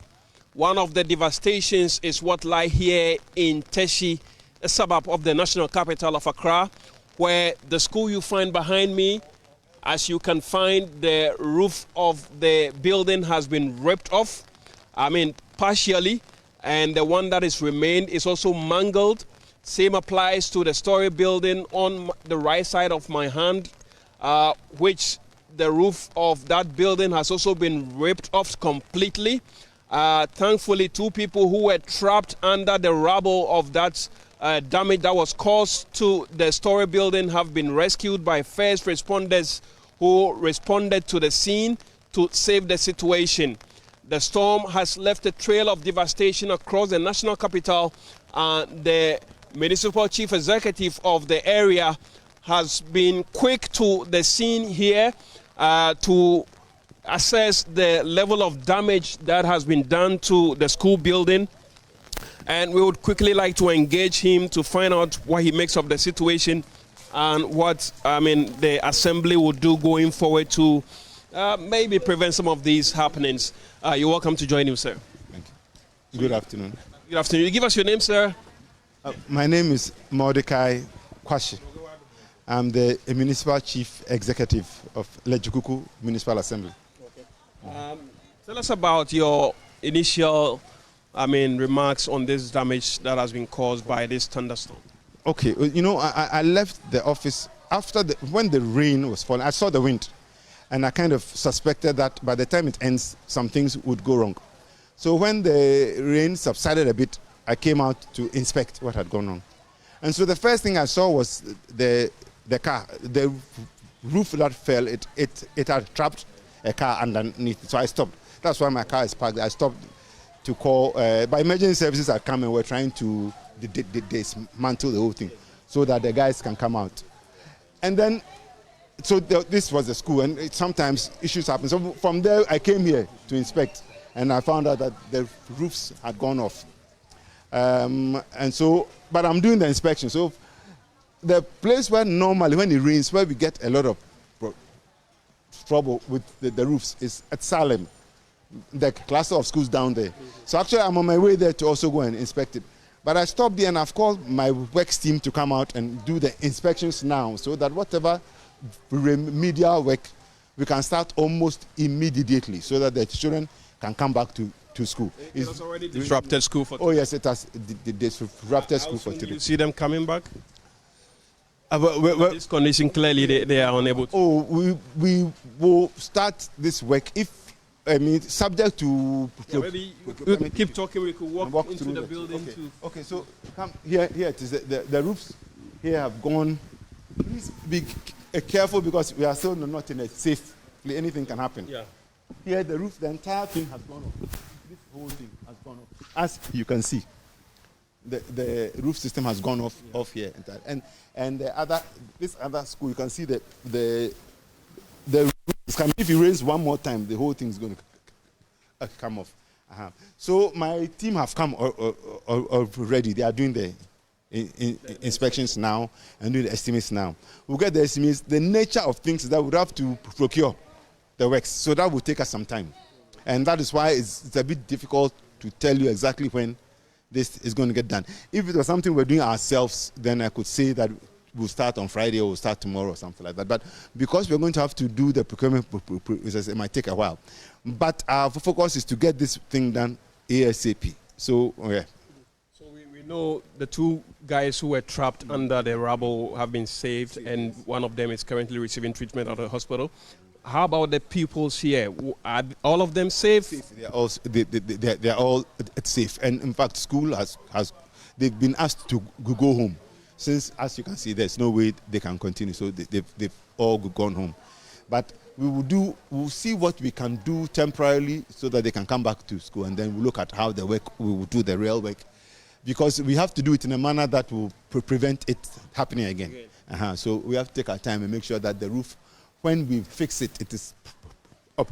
One of the devastations is what lie here in Teshie, a suburb of the national capital of Accra, where the school you find behind me, as you can find, the roof of the building has been ripped off, partially, and the one that is remained is also mangled. Same applies to the story building on the right side of my hand, which the roof of that building has also been ripped off completely. Thankfully, 2 people who were trapped under the rubble of that damage that was caused to the story building have been rescued by first responders who responded to the scene to save the situation. The storm has left a trail of devastation across the national capital. The municipal chief executive of the area has been quick to the scene here to assess the level of damage that has been done to the school building. And we would quickly like to engage him to find out what he makes of the situation and what the assembly will do going forward to maybe prevent some of these happenings. You're welcome to join him, sir. Thank you. Good afternoon. Good afternoon. You give us your name, sir. My name is Mordecai Kwashi. I'm the municipal chief executive of Lejukuku Municipal Assembly. Okay. Tell us about your initial, remarks on this damage that has been caused by this thunderstorm. Okay, I left the office after when the rain was falling. I saw the wind, and I kind of suspected that by the time it ends, some things would go wrong. So when the rain subsided a bit, I came out to inspect what had gone on. And so the first thing I saw was the car, the roof that fell, it had trapped a car underneath. So I stopped. That's why my car is parked. I stopped to call, by emergency services had come and were trying to dismantle the whole thing so that the guys can come out. And then, this was the school, and sometimes issues happen. So from there, I came here to inspect, and I found out that the roofs had gone off. But I'm doing the inspection. So the place where normally when it rains, where we get a lot of trouble with the roofs is at Salem, the cluster of schools down there. So actually I'm on my way there to also go and inspect it. But I stopped there and I've called my works team to come out and do the inspections now so that whatever remedial work we can start almost immediately so that the children can come back to school. It has already disrupted school for today. Oh yes, it has disrupted school for today. You see them coming back? This condition, clearly they are unable to. Oh, we will start this work if, subject to... Yeah, maybe we keep talking, we could walk into the building. Okay, so come here it is. The roofs here have gone. Please be careful because we are still not in a safe place. Anything can happen. Yeah. Here the roof, the entire thing has gone off. This whole thing has gone off. As you can see, the roof system has gone off here. And this other school, you can see the roof is coming. If it rains one more time, the whole thing is going to come off. So my team have come already. They are doing the inspections now and doing the estimates now. We'll get the estimates. The nature of things that we'll have to procure the works. So that will take us some time. And that is why it's a bit difficult to tell you exactly when this is going to get done. If it was something we're doing ourselves, then I could say that we'll start on Friday or we'll start tomorrow or something like that. But because we're going to have to do the procurement process, it might take a while. But our focus is to get this thing done ASAP. So, yeah. So we know the 2 guys who were trapped under the rubble have been saved, and one of them is currently receiving treatment at the hospital. How about the pupils here? Are all of them safe? They are all safe. And in fact, school they've been asked to go home. Since, as you can see, there's no way they can continue. So they've all gone home. But we'll see what we can do temporarily so that they can come back to school. And then we'll look at how we will do the real work. Because we have to do it in a manner that will prevent it happening again. So we have to take our time and make sure that the roof, when we fix it, it is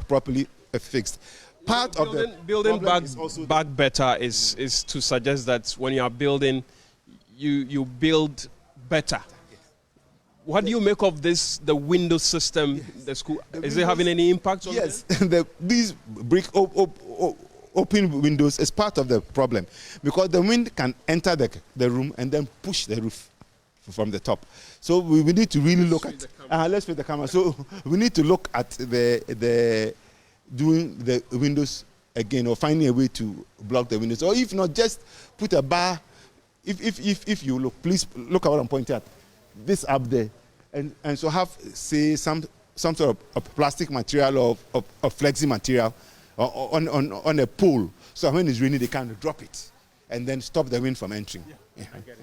properly fixed. Part of the building back better is to suggest that when you are building, you build better. What do you make of this, the window system, yes, the school? Is it having any impact on yes, these brick open windows is part of the problem, because the wind can enter the room and then push the roof from the top. So we need to really look at, let's put the camera. So we need to look at doing the windows again, or finding a way to block the windows, or if not, just put a bar. If you look, please look at what I'm pointing at. This up there, and so have, say, some sort of plastic material or flexi material on a pole, so when it's raining they can drop it and then stop the wind from entering. I get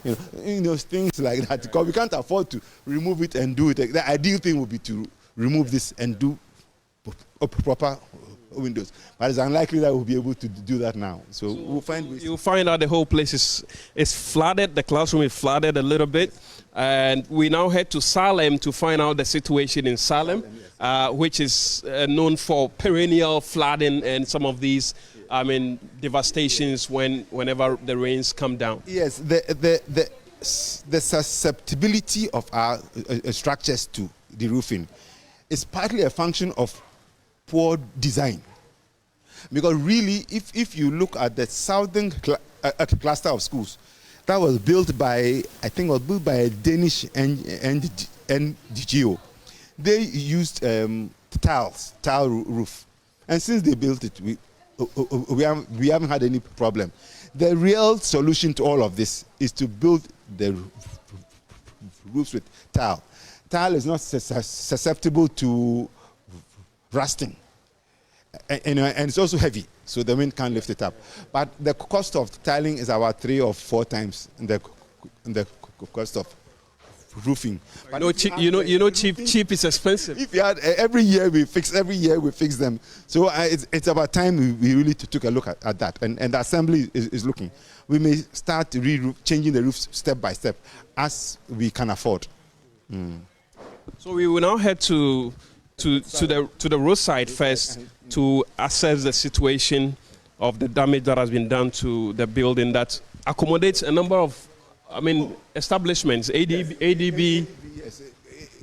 it. You know, things like that, because we can't afford to remove it and do it. The ideal thing would be to remove this and do proper windows, but it's unlikely that we'll be able to do that now. So we'll find ways. You'll find out the whole place is flooded. The classroom is flooded a little bit, and we now head to Salem to find out the situation in Salem, which is known for perennial flooding and some of these, devastations whenever the rains come down. Yes, the susceptibility of our structures to the roofing is partly a function of poor design, because really, if you look at the southern cluster of schools that was built by, I think, was built by a Danish NGO, they used tile roof, and since they built it, we haven't had any problem. The real solution to all of this is to build the roofs with tile. Tile is not susceptible to rusting, and it's also heavy, so the wind can't lift it up. But the cost of tiling is about 3 or 4 times the cost of roofing. But cheap is expensive. If you had every year we fix them. So it's about time we really took a look at that, and the assembly is looking. We may start changing the roofs step by step as we can afford. So we will now head to the roadside first to assess the situation of the damage that has been done to the building that accommodates a number of, establishments. ADB. Yes,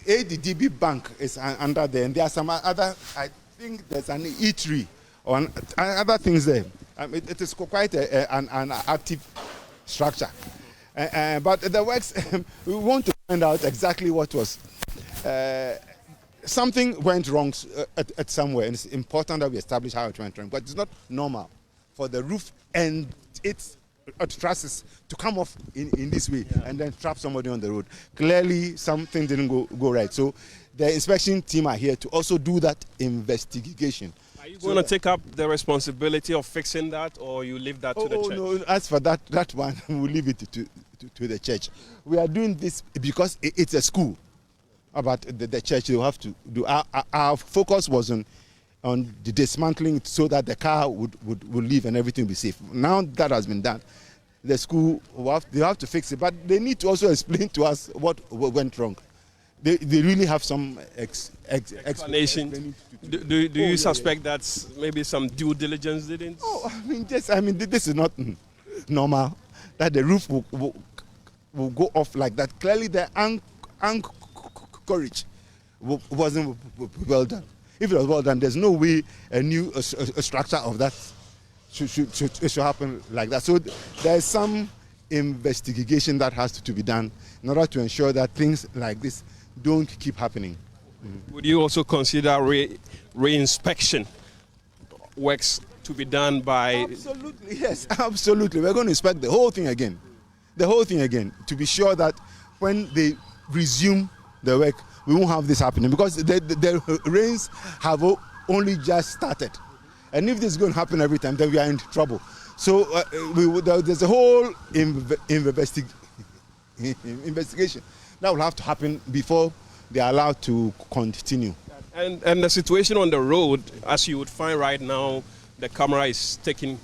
ADB Bank is under there, and there are some other. I think there's an eatery or other things there. It is quite an active structure, but the works. We want to find out exactly what was. Something went wrong at somewhere, and it's important that we establish how it went wrong. But it's not normal for the roof and its trusses to come off in this way and then trap somebody on the road. Clearly, something didn't go right. So the inspection team are here to also do that investigation. Are you going to take up the responsibility of fixing that, or you leave that to the church? No, as for that one, we'll leave it to the church. We are doing this because it's a school. About the church, they have to do. Our focus was on the dismantling so that the car would leave and everything be safe. Now that has been done, the school they have to fix it, but they need to also explain to us what went wrong. They really have some explanation. Do you suspect that maybe some due diligence didn't? This is not normal that the roof will go off like that. Clearly, the courage wasn't well done. If it was well done, there's no way a structure of that should happen like that. So there's some investigation that has to be done in order to ensure that things like this don't keep happening. Would you also consider re-inspection works to be done by? Absolutely, yes, absolutely. We're going to inspect the whole thing again, to be sure that when they resume the work, we won't have this happening, because the rains have only just started, and if this is going to happen every time, then we are in trouble. So there's a whole investigation that will have to happen before they are allowed to continue. And the situation on the road, as you would find right now, the camera is taking.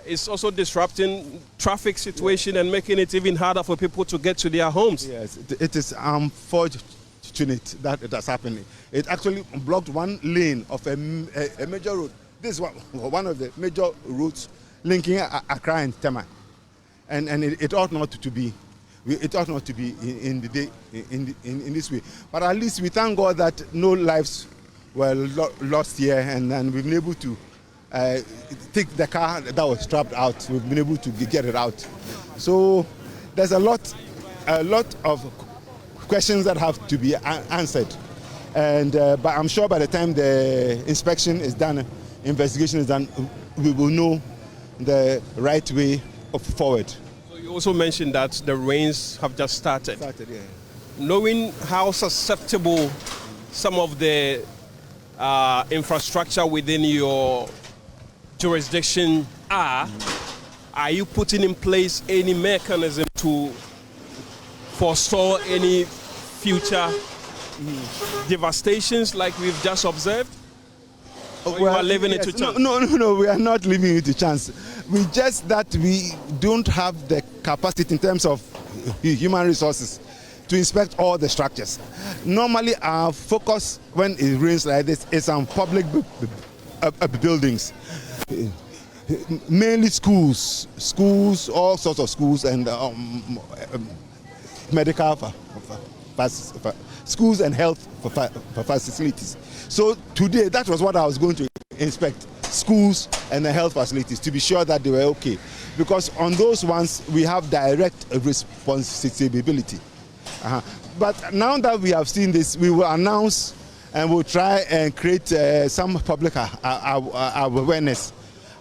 It's also disrupting traffic situation and making it even harder for people to get to their homes. Yes, it is unfortunate that it has happened. It actually blocked one lane of a major road. This is one of the major roads linking Accra and Tema. And it ought not to be. it ought not to be in this way. But at least we thank God that no lives were lost here, and then we've been able to take the car that was trapped out. We've been able to get it out. So there's a lot of questions that have to be answered, and but I'm sure by the time the inspection is done, investigation is done, we will know the right way forward. So you also mentioned that the rains have just started. Yeah. Knowing how susceptible some of the infrastructure within your jurisdiction are you putting in place any mechanism to forestall any future devastations like we've just observed? Or you are leaving it to chance? No, we are not leaving it to chance. We just that we don't have the capacity in terms of human resources to inspect all the structures. Normally, our focus when it rains like this is on public buildings, mainly schools, all sorts of schools, and medical schools and health facilities. So today, that was what I was going to inspect: schools and the health facilities, to be sure that they were okay. Because on those ones, we have direct responsibility. But now that we have seen this, we will announce and we'll try and create some public awareness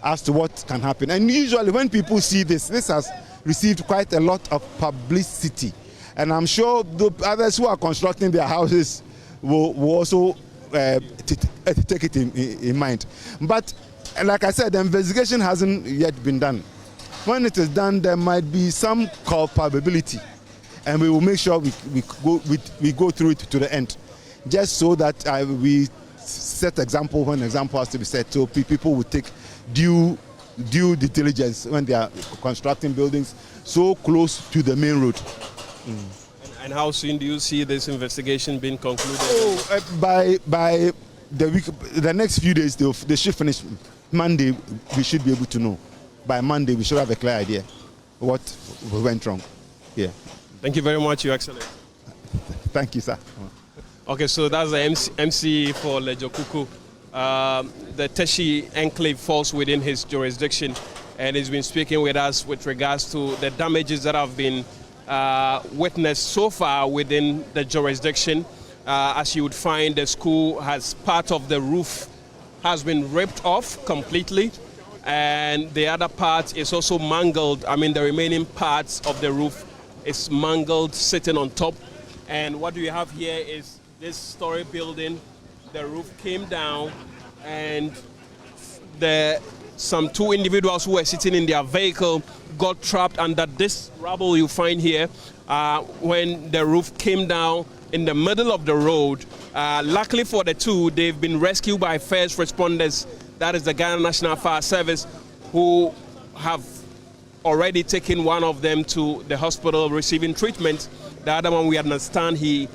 as to what can happen. And usually when people see this has received quite a lot of publicity. And I'm sure the others who are constructing their houses will also take it in mind. But like I said, the investigation hasn't yet been done. When it is done, there might be some culpability, and we will make sure we go through it to the end, just so that we set example when example has to be set, so people will take due diligence when they are constructing buildings so close to the main road. And how soon do you see this investigation being concluded? By the next few days, they should finish. Monday, we should be able to know. By Monday, we should have a clear idea what went wrong. Yeah. Thank you very much, Your Excellency. Thank you, sir. Okay, so that's the MC for Lejokuku. The Teshi enclave falls within his jurisdiction, and he's been speaking with us with regards to the damages that have been witnessed so far within the jurisdiction. As you would find, the school has part of the roof has been ripped off completely, and the other part is also mangled. I mean, the remaining parts of the roof is mangled, sitting on top. And what we have here is this story building. The roof came down, and some two individuals who were sitting in their vehicle got trapped under this rubble you find here when the roof came down in the middle of the road. Luckily for the two, they've been rescued by first responders, that is the Ghana National Fire Service, who have already taken one of them to the hospital receiving treatment. The other one, we understand he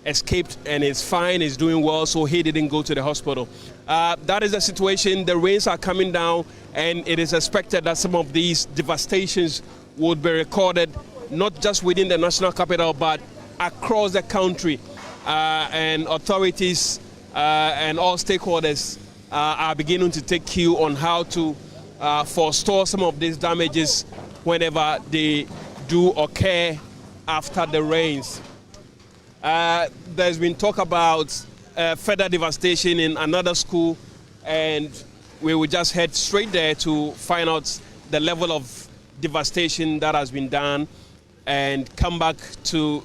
escaped and is fine, is doing well, so he didn't go to the hospital. That is the situation. The rains are coming down, and it is expected that some of these devastations would be recorded, not just within the national capital, but across the country. And authorities and all stakeholders are beginning to take cue on how to forestall some of these damages whenever they do occur after the rains. There's been talk about further devastation in another school, and we will just head straight there to find out the level of devastation that has been done and come back to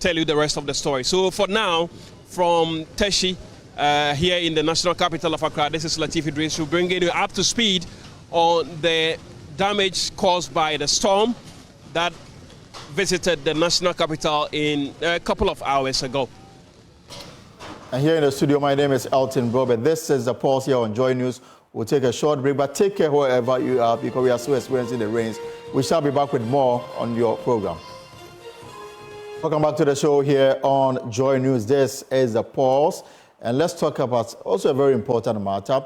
tell you the rest of the story. So for now, from Teshi, here in the national capital of Accra, this is Latif Idris, who bringing you up to speed on the damage caused by the storm that visited the national capital in a couple of hours ago. And here in the studio, my name is Elton Robert. This is the pulse here on Joy News. We'll take a short break, but take care wherever you are, because we are still experiencing the rains. We shall be back with more on your program. Welcome back to the show here on Joy News. This is the pulse, and let's talk about also a very important matter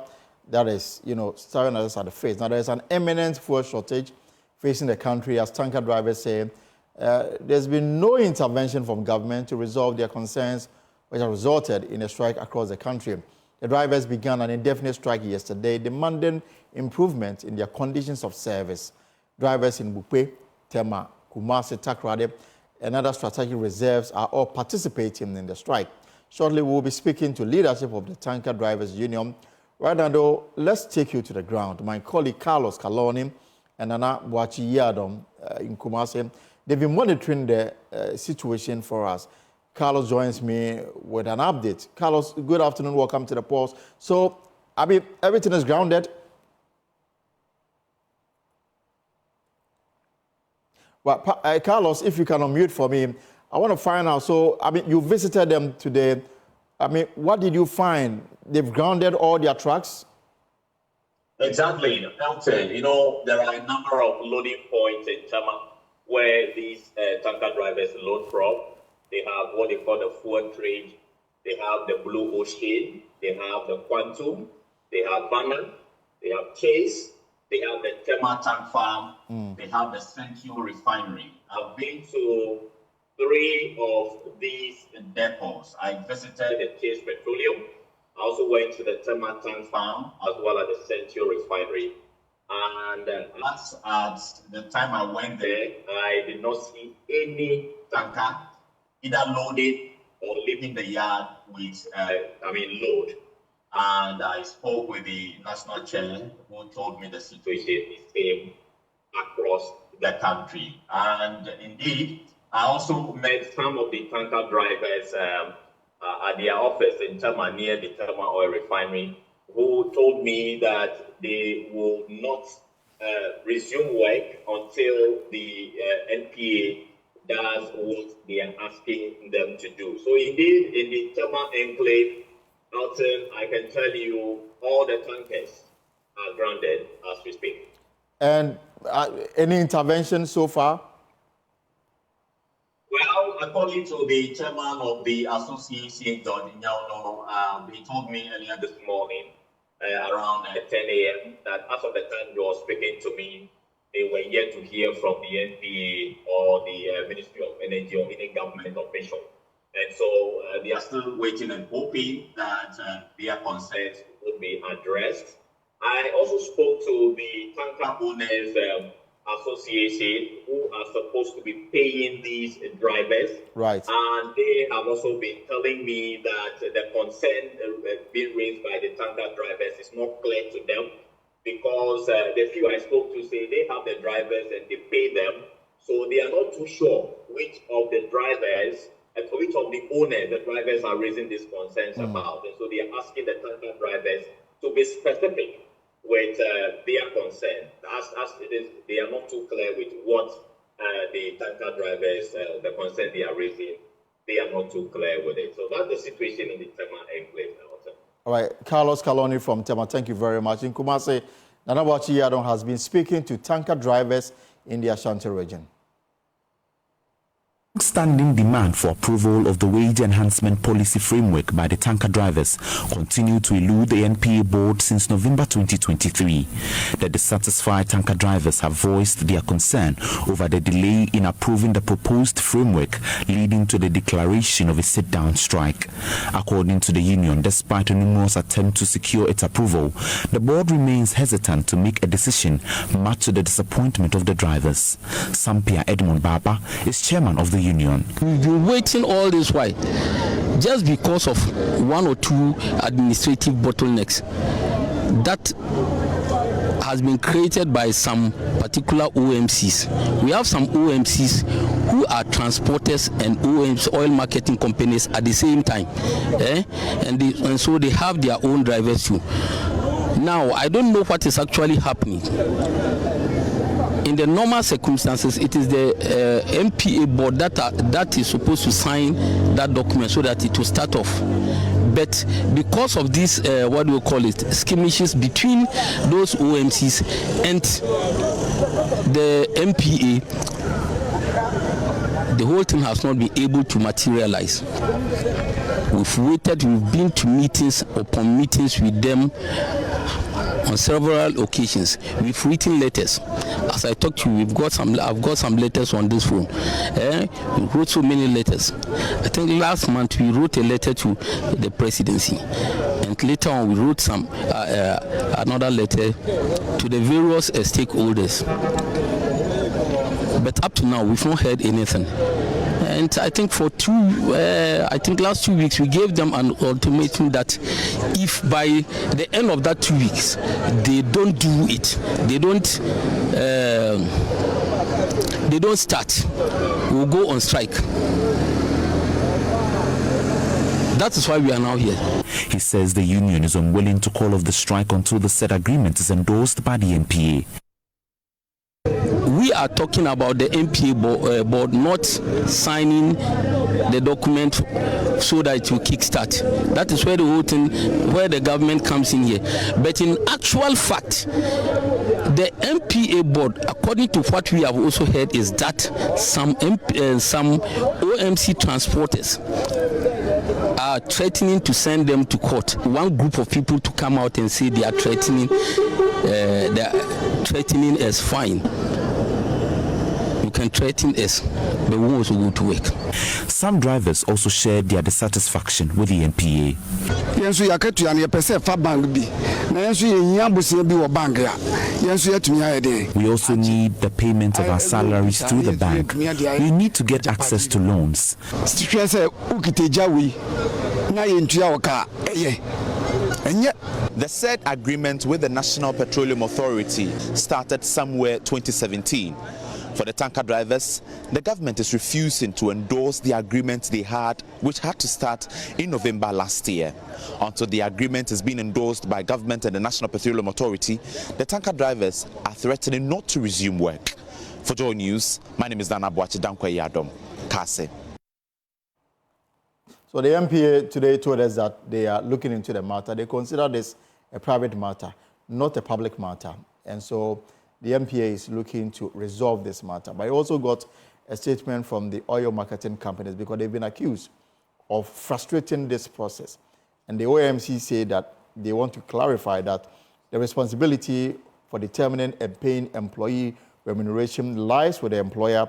that is, staring us at the face. Now, there is an imminent fuel shortage facing the country, as tanker drivers say there's been no intervention from government to resolve their concerns, which have resulted in a strike across the country. The drivers began an indefinite strike yesterday, demanding improvement in their conditions of service. Drivers in Bupe, Tema, Kumasi, Takoradi, and other strategic reserves are all participating in the strike. Shortly, we'll be speaking to leadership of the Tanker Drivers Union. Right now, though, let's take you to the ground. My colleague Carlos Kaloni and Nana Boachi Yadom in Kumasi, they've been monitoring the situation for us. Carlos joins me with an update. Carlos, good afternoon. Welcome to the Pulse. So, I mean, everything is grounded. Well, Carlos, if you can unmute for me, I want to find out. So, I mean, you visited them today. I mean, what did you find? They've grounded all their trucks? Exactly, Elton. You know, there are a number of loading points in Tama where these tanker drivers load from. They have what they call the forward trade. They have the Blue Ocean. They have the Quantum. They have Banner. They have Chase. They have the Tema Tank Farm. They have the Central Refinery. I've been to 3 of these depots. I visited the Chase Petroleum. I also went to the Tema Tank Farm as well as the Central Refinery. And as at the time I went there, I did not see any tanker either loaded or leaving the yard with, load. And I spoke with the national chair who told me the situation is same across the country. And indeed, I also met some of the tanker drivers at their office in Tama, near the Tama Oil Refinery, who told me that they will not resume work until the NPA does what they are asking them to do. So indeed, in the Tama enclave, Alton, I can tell you all the tankers are grounded as we speak. And any intervention so far? Well, according to the chairman of the association, John Nyauno, he told me earlier this morning, around 10 a.m., that as of the time he was speaking to me, they were yet to hear from the NPA or the Ministry of Energy or any government official. And so they are still waiting and hoping that their concerns would be addressed. I also spoke to the tanker owners association who are supposed to be paying these drivers. Right. And they have also been telling me that the concern being raised by the tanker drivers is not clear to them, because the few I spoke to say they have the drivers and they pay them. So they are not too sure which of the drivers and for which of the owners the drivers are raising these concerns about. And so they are asking the tanker drivers to be specific with their concern. As it is, they are not too clear with what the tanker drivers, the concern they are raising, they are not too clear with it. So that's the situation in the Tema enclave now. All right, Carlos Kaloni from Tema, thank you very much. In Kumasi, Nana Boachi Yadom has been speaking to tanker drivers in the Ashanti region. Standing demand for approval of the wage enhancement policy framework by the tanker drivers continued to elude the NPA board since November 2023. The dissatisfied tanker drivers have voiced their concern over the delay in approving the proposed framework, leading to the declaration of a sit-down strike. According to the union, despite a numerous attempt to secure its approval, the board remains hesitant to make a decision, much to the disappointment of the drivers. Sampia Edmund Baba is chairman of the union. We've been waiting all this while just because of 1 or 2 administrative bottlenecks that has been created by some particular OMCs. We have some OMCs who are transporters and oil marketing companies at the same time, and so they have their own drivers too. Now, I don't know what is actually happening. In the normal circumstances, it is the MPA board that is supposed to sign that document so that it will start off. But because of this, what do we call it, skirmishes between those OMCs and the MPA, the whole thing has not been able to materialize. We've waited, we've been to meetings upon meetings with them, on several occasions. We've written letters. As I talk to you, I've got some letters on this phone. We wrote so many letters. I think last month we wrote a letter to the presidency, and later on we wrote another letter to the various stakeholders. But up to now, we've not heard anything. And I think last 2 weeks we gave them an ultimatum that if by the end of that 2 weeks they don't do it, they don't start, we'll go on strike. That is why we are now here. He says the union is unwilling to call off the strike until the said agreement is endorsed by the NPA. We are talking about the NPA board not signing the document so that it will kickstart. That is where the whole thing, where the government comes in here. But in actual fact, the NPA board, according to what we have also heard, is that some OMC transporters are threatening to send them to court. One group of people to come out and say they are threatening as fine. You can threaten us, but we also go to work. Some drivers also shared their dissatisfaction with the NPA. We also need the payment of our salaries through the bank. We need to get access to loans. The said agreement with the National Petroleum Authority started somewhere 2017. For the tanker drivers, the government is refusing to endorse the agreement they had, which had to start in November last year. Until the agreement has been endorsed by government and the National Petroleum Authority, the tanker drivers are threatening not to resume work. For Joy News, my name is Dana Boachi Dankwe Yadom, Kase. So the NPA today told us that they are looking into the matter. They consider this a private matter, not a public matter. And so the NPA is looking to resolve this matter. But I also got a statement from the oil marketing companies because they've been accused of frustrating this process. And the OMC say that they want to clarify that the responsibility for determining and paying employee remuneration lies with the employer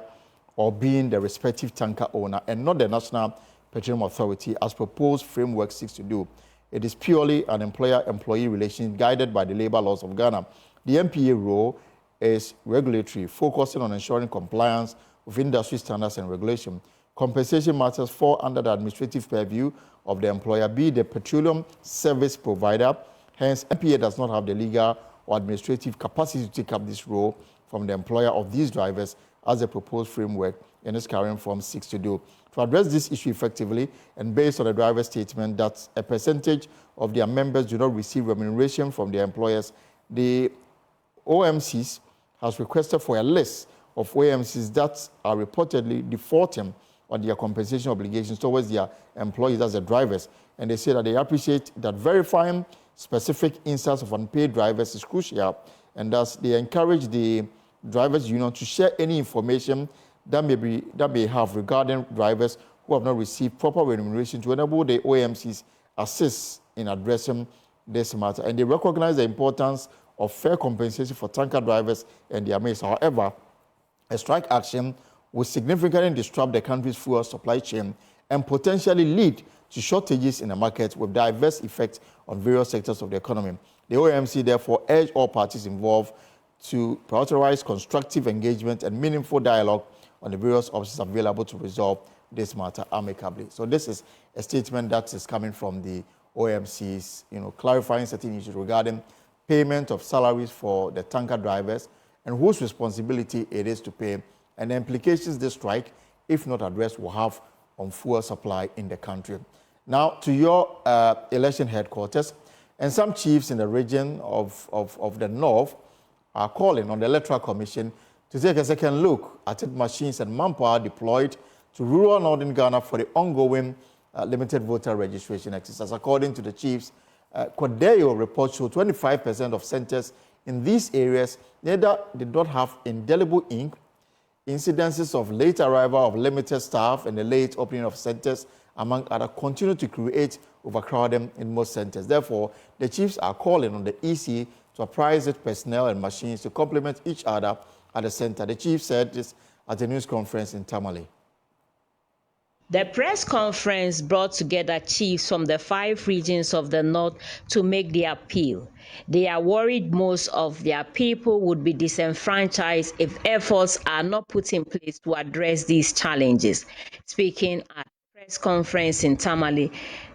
or being the respective tanker owner and not the National Petroleum Authority as proposed framework seeks to do. It is purely an employer-employee relation guided by the labor laws of Ghana. The NPA role is regulatory, focusing on ensuring compliance with industry standards and regulation. Compensation matters fall under the administrative purview of the employer, be the petroleum service provider. Hence, NPA does not have the legal or administrative capacity to take up this role from the employer of these drivers as the proposed framework in its current form seeks to do. To address this issue effectively and based on the driver's statement that a percentage of their members do not receive remuneration from their employers, the OMCs has requested for a list of OMCs that are reportedly defaulting on their compensation obligations towards their employees as the drivers. And they say that they appreciate that verifying specific instances of unpaid drivers is crucial, and thus they encourage the drivers union to share any information that may have regarding drivers who have not received proper remuneration to enable the OMCs assist in addressing this matter. And they recognize the importance of fair compensation for tanker drivers and their mates. However, a strike action will significantly disrupt the country's fuel supply chain and potentially lead to shortages in the market with diverse effects on various sectors of the economy. The OMC therefore urged all parties involved to prioritize constructive engagement and meaningful dialogue on the various options available to resolve this matter amicably. So this is a statement that is coming from the OMCs, clarifying certain issues regarding payment of salaries for the tanker drivers and whose responsibility it is to pay, and the implications this strike, if not addressed, will have on fuel supply in the country. Now, to your election headquarters, and some chiefs in the region of the north are calling on the Electoral Commission to take a second look at machines and manpower deployed to rural northern Ghana for the ongoing limited voter registration exercise. According to the chiefs, Kodeo report showed 25% of centers in these areas neither did not have indelible ink. Incidences of late arrival of limited staff and the late opening of centers, among other, continue to create overcrowding in most centers. Therefore, the chiefs are calling on the EC to apprise its personnel and machines to complement each other at the center. The chief said this at a news conference in Tamale. The press conference brought together chiefs from the 5 regions of the north to make the appeal. They are worried most of their people would be disenfranchised if efforts are not put in place to address these challenges. Speaking at the press conference in Tamale,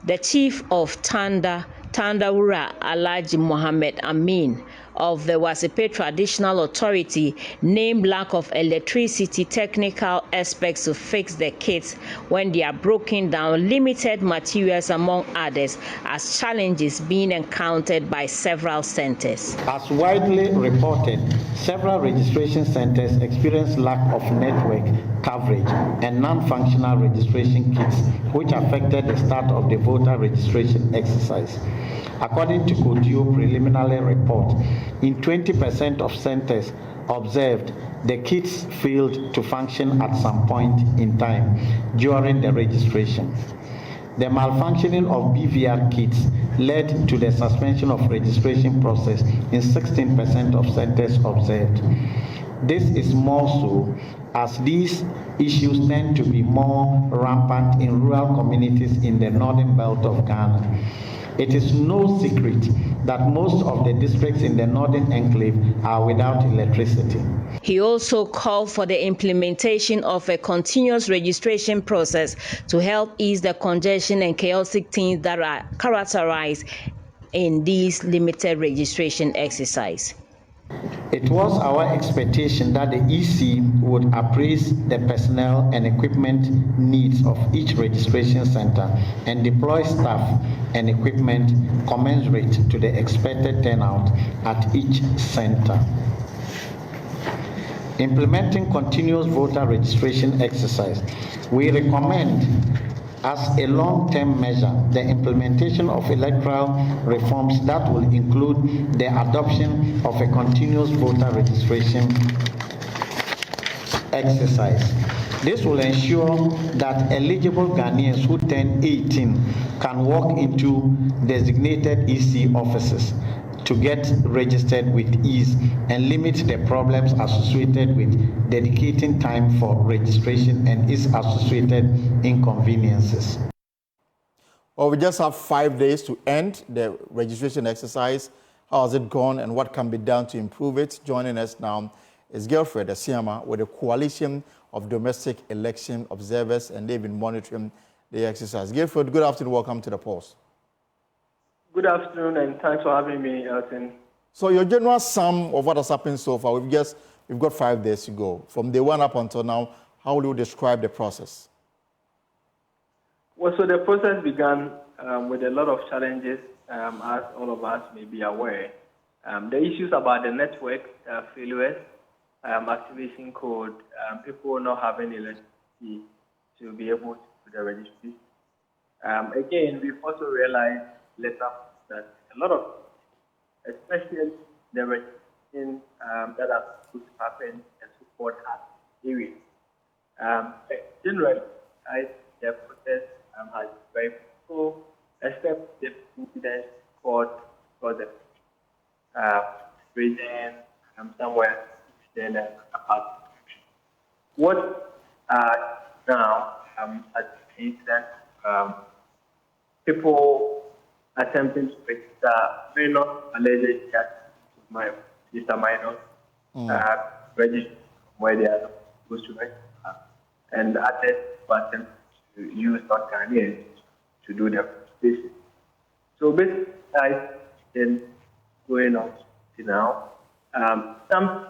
the chief of Tandawura, Alhaji Mohammed Amin, of the Wasipe Traditional Authority, named lack of electricity, technical aspects to fix the kits when they are broken down, limited materials among others as challenges being encountered by several centers. As widely reported, several registration centers experience lack of network coverage and non-functional registration kits, which affected the start of the voter registration exercise. According to Kotio preliminary report, in 20% of centers observed, the kits failed to function at some point in time during the registration. The malfunctioning of BVR kits led to the suspension of registration process in 16% of centers observed. This is more so as these issues tend to be more rampant in rural communities in the northern belt of Ghana. It is no secret that most of the districts in the northern enclave are without electricity. He also called for the implementation of a continuous registration process to help ease the congestion and chaotic things that are characterized in these limited registration exercise. It was our expectation that the EC would appraise the personnel and equipment needs of each registration center and deploy staff and equipment commensurate to the expected turnout at each center. Implementing continuous voter registration exercise, we recommend as a long-term measure the implementation of electoral reforms that will include the adoption of a continuous voter registration exercise. This will ensure that eligible Ghanaians who turn 18 can walk into designated EC offices to get registered with ease and limit the problems associated with dedicating time for registration and its associated inconveniences. Well, we just have 5 days to end the registration exercise. How has it gone and what can be done to improve it? Joining us now is Girlfriend Asiama with a coalition of domestic election observers, and they've been monitoring the exercise. Girlfriend, good afternoon. Welcome to the Pulse. Good afternoon, and thanks for having me, Elton. So your general sum of what has happened so far, we've got 5 days to go. From day one up until now, how will you describe the process? Well, so the process began with a lot of challenges, as all of us may be aware. The issues about the network failures, activation code, people not having electricity to be able to do the registry. Again, we've also realized later that a lot of, especially the registration that are supposed to happen in support areas. Generally, the process has been very peaceful, except the incident caused for the region somewhere in a part. What now has been that people attempting to register may not alleged that register minors register where they are supposed to register, and others who attempt to use not Ghanaians to do the registration. So basically, I've been going on to now. Some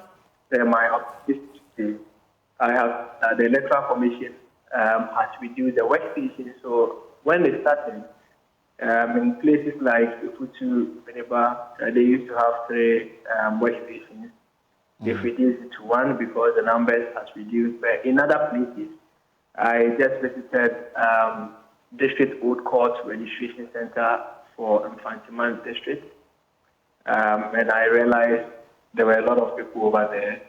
my optimistic, I have the Electoral Commission has reduced the workstation. So when they started, in places like Ufutu, Beneba, they used to have 3 workstations. They've reduced it to 1 because the numbers has reduced. But in other places, I just visited District Old Court Registration Center for Infantiman District, and I realized there were a lot of people over there.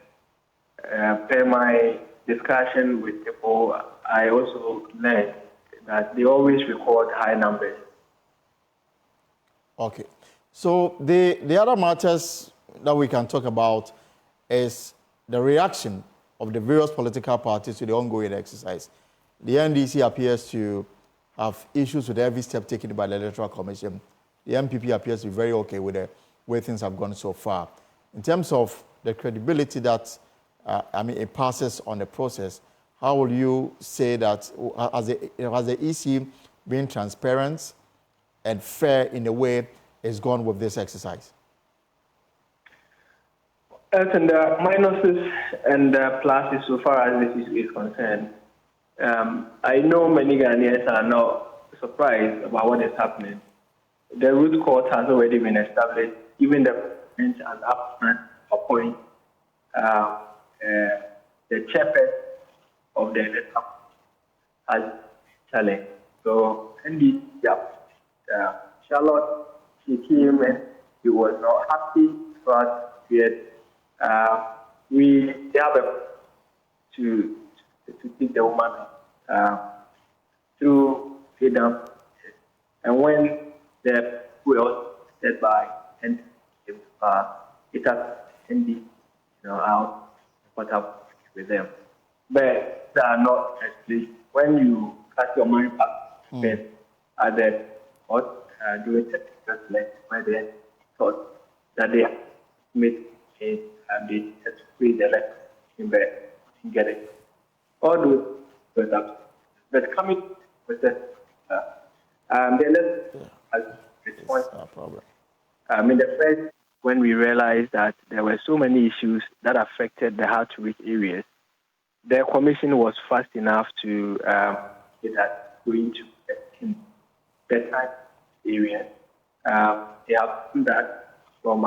Per my discussion with people, I also learned that they always record high numbers Okay. So the other matters that we can talk about is the reaction of the various political parties to the ongoing exercise. The NDC appears to have issues with every step taken by the Electoral Commission. The MPP appears to be very okay with the way things have gone so far. In terms of the credibility that, it passes on the process, how will you say that, has the EC been transparent and fair in the way it's gone with this exercise? And the minuses and the pluses so far as this issue is concerned, I know many Ghanaians are not surprised about what is happening. The root cause has already been established. Even the president has appointed the chairperson of the electoral has challenged. So, indeed, Charlotte, she came and he was not happy, but we have to take the woman through freedom. And when the will said by and it has indeed, out caught up with them. But they are not explicit. When you cast your mind back, then at the court during the select, where they thought that they made a they had to free the election in bed and get it. All those went up. But coming with the election has responded. No problem. The first, when we realized that there were so many issues that affected the hard-to-reach areas, the commission was fast enough to get that going to better areas. They have done that from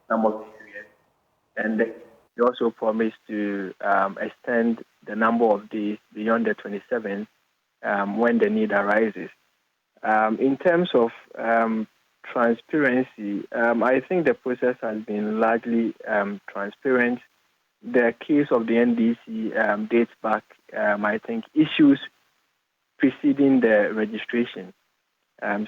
some of the areas, and they also promised to extend the number of days beyond the 27th when the need arises. In terms of transparency, I think the process has been largely transparent. The case of the NDC dates back, I think, issues preceding the registration.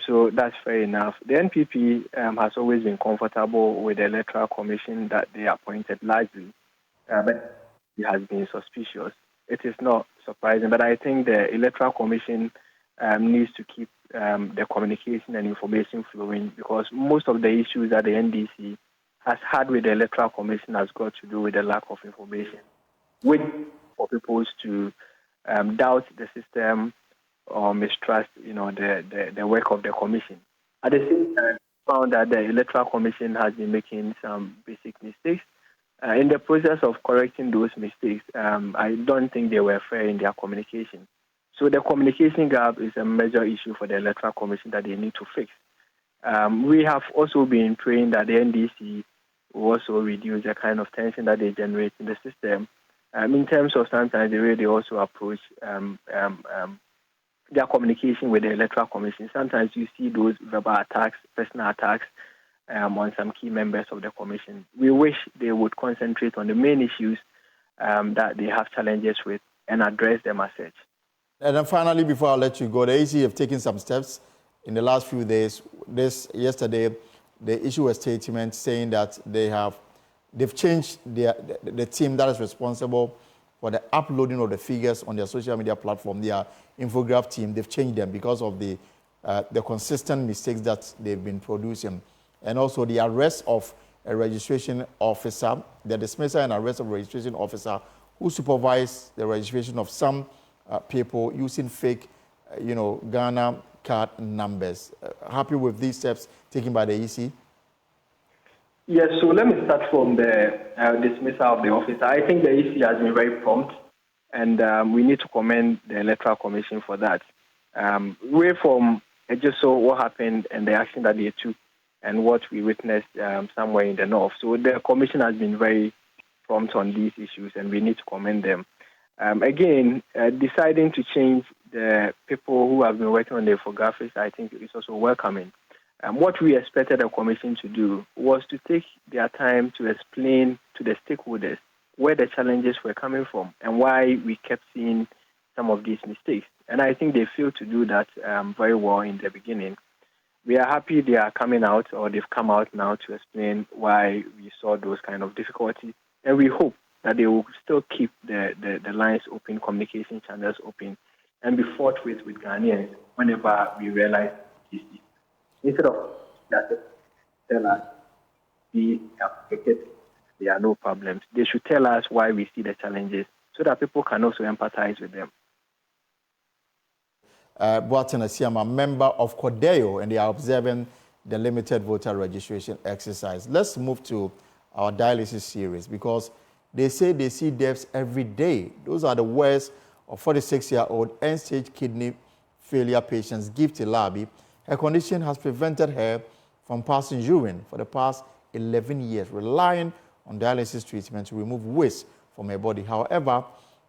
So that's fair enough. The NPP has always been comfortable with the Electoral Commission that they appointed largely, but it has been suspicious. It is not surprising, but I think the Electoral Commission needs to keep the communication and information flowing, because most of the issues that the NDC has had with the Electoral Commission has got to do with the lack of information, which for people to doubt the system or mistrust, the work of the commission. At the same time, found that the Electoral Commission has been making some basic mistakes. In the process of correcting those mistakes, I don't think they were fair in their communication. So the communication gap is a major issue for the Electoral Commission that they need to fix. We have also been praying that the NDC will also reduce the kind of tension that they generate in the system. In terms of sometimes the way they also approach their communication with the Electoral Commission, sometimes you see those verbal attacks, personal attacks on some key members of the Commission. We wish they would concentrate on the main issues that they have challenges with and address them as such. And then finally, before I let you go, the AC have taken some steps in the last few days. Yesterday, they issued a statement saying that they've changed the team that is responsible for the uploading of the figures on their social media platform, their infograph team. They've changed them because of the consistent mistakes that they've been producing. And also the arrest of a registration officer, the dismissal and arrest of a registration officer who supervised the registration of some people using fake, Ghana card numbers. Happy with these steps taken by the EC? Yes, so let me start from the dismissal of the officer. I think the EC has been very prompt, and we need to commend the Electoral Commission for that. Way from just saw what happened and the action that they took and what we witnessed somewhere in the north. So the Commission has been very prompt on these issues, and we need to commend them. Deciding to change the people who have been working on the infographics, I think is also welcoming. What we expected the Commission to do was to take their time to explain to the stakeholders where the challenges were coming from and why we kept seeing some of these mistakes. And I think they failed to do that very well in the beginning. we are happy they are coming out, or they've come out now to explain why we saw those kind of difficulties. And we hope that they will still keep the lines open, communication channels open, and be forthwith with Ghanaians whenever we realize this. Instead of that, tell us we are affected, there are no problems. They should tell us why we see the challenges so that people can also empathize with them. Boatin Asiama, member of Cordeo, and they are observing the limited voter registration exercise. Let's move to our dialysis series, because they say they see deaths every day. Those are the words of 46-year-old end-stage kidney failure patients Gifty Labi. Her condition has prevented her from passing urine for the past 11 years, relying on dialysis treatment to remove waste from her body. However,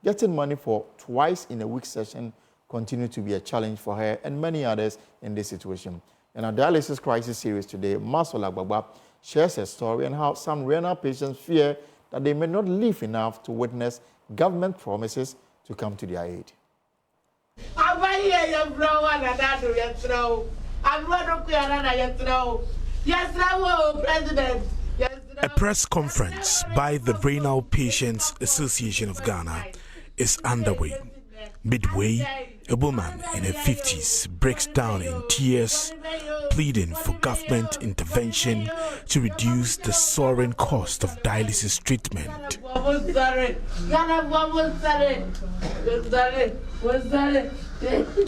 getting money for twice in a week session continue to be a challenge for her and many others in this situation. In our dialysis crisis series today, Masola Gbagba shares her story and how some renal patients fear that they may not live enough to witness government promises to come to their aid. A press conference by the Renal Patients Association of Ghana is underway. Midway, a woman in her 50s breaks down in tears, pleading for government intervention to reduce the soaring cost of dialysis treatment.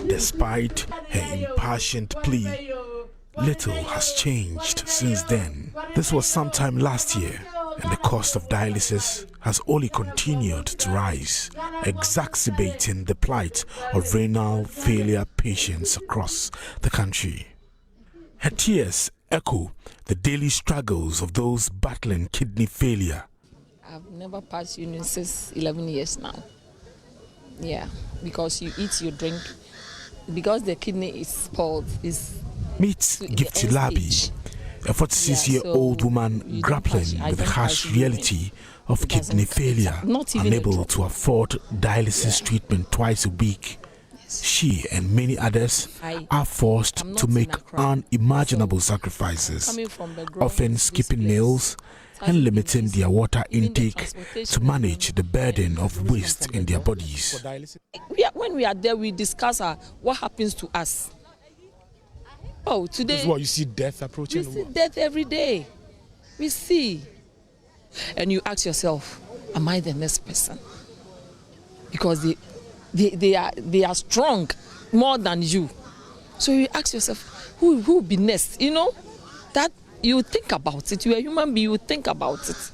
Despite her impassioned plea, little has changed since then. This was sometime last year, and the cost of dialysis has only continued to rise, exacerbating the plight of renal failure patients across the country. Her tears echo the daily struggles of those battling kidney failure. I've never passed urine since 11 years now. Yeah, because you eat, you drink, because the kidney is spoiled. Meet Gifty Labi, a 46-year-old woman grappling with the harsh reality of kidney failure, unable to afford dialysis treatment twice a week. She and many others are forced to make unimaginable sacrifices, often skipping meals and limiting their water intake to manage the burden of waste in their bodies. When we are there, we discuss what happens to us. Oh, today... This is what you see death approaching? We see death every day. We see. And you ask yourself, am I the next person? Because they are strong more than you. So you ask yourself, who will be next? You know, that you think about it. You're a human being, you think about it.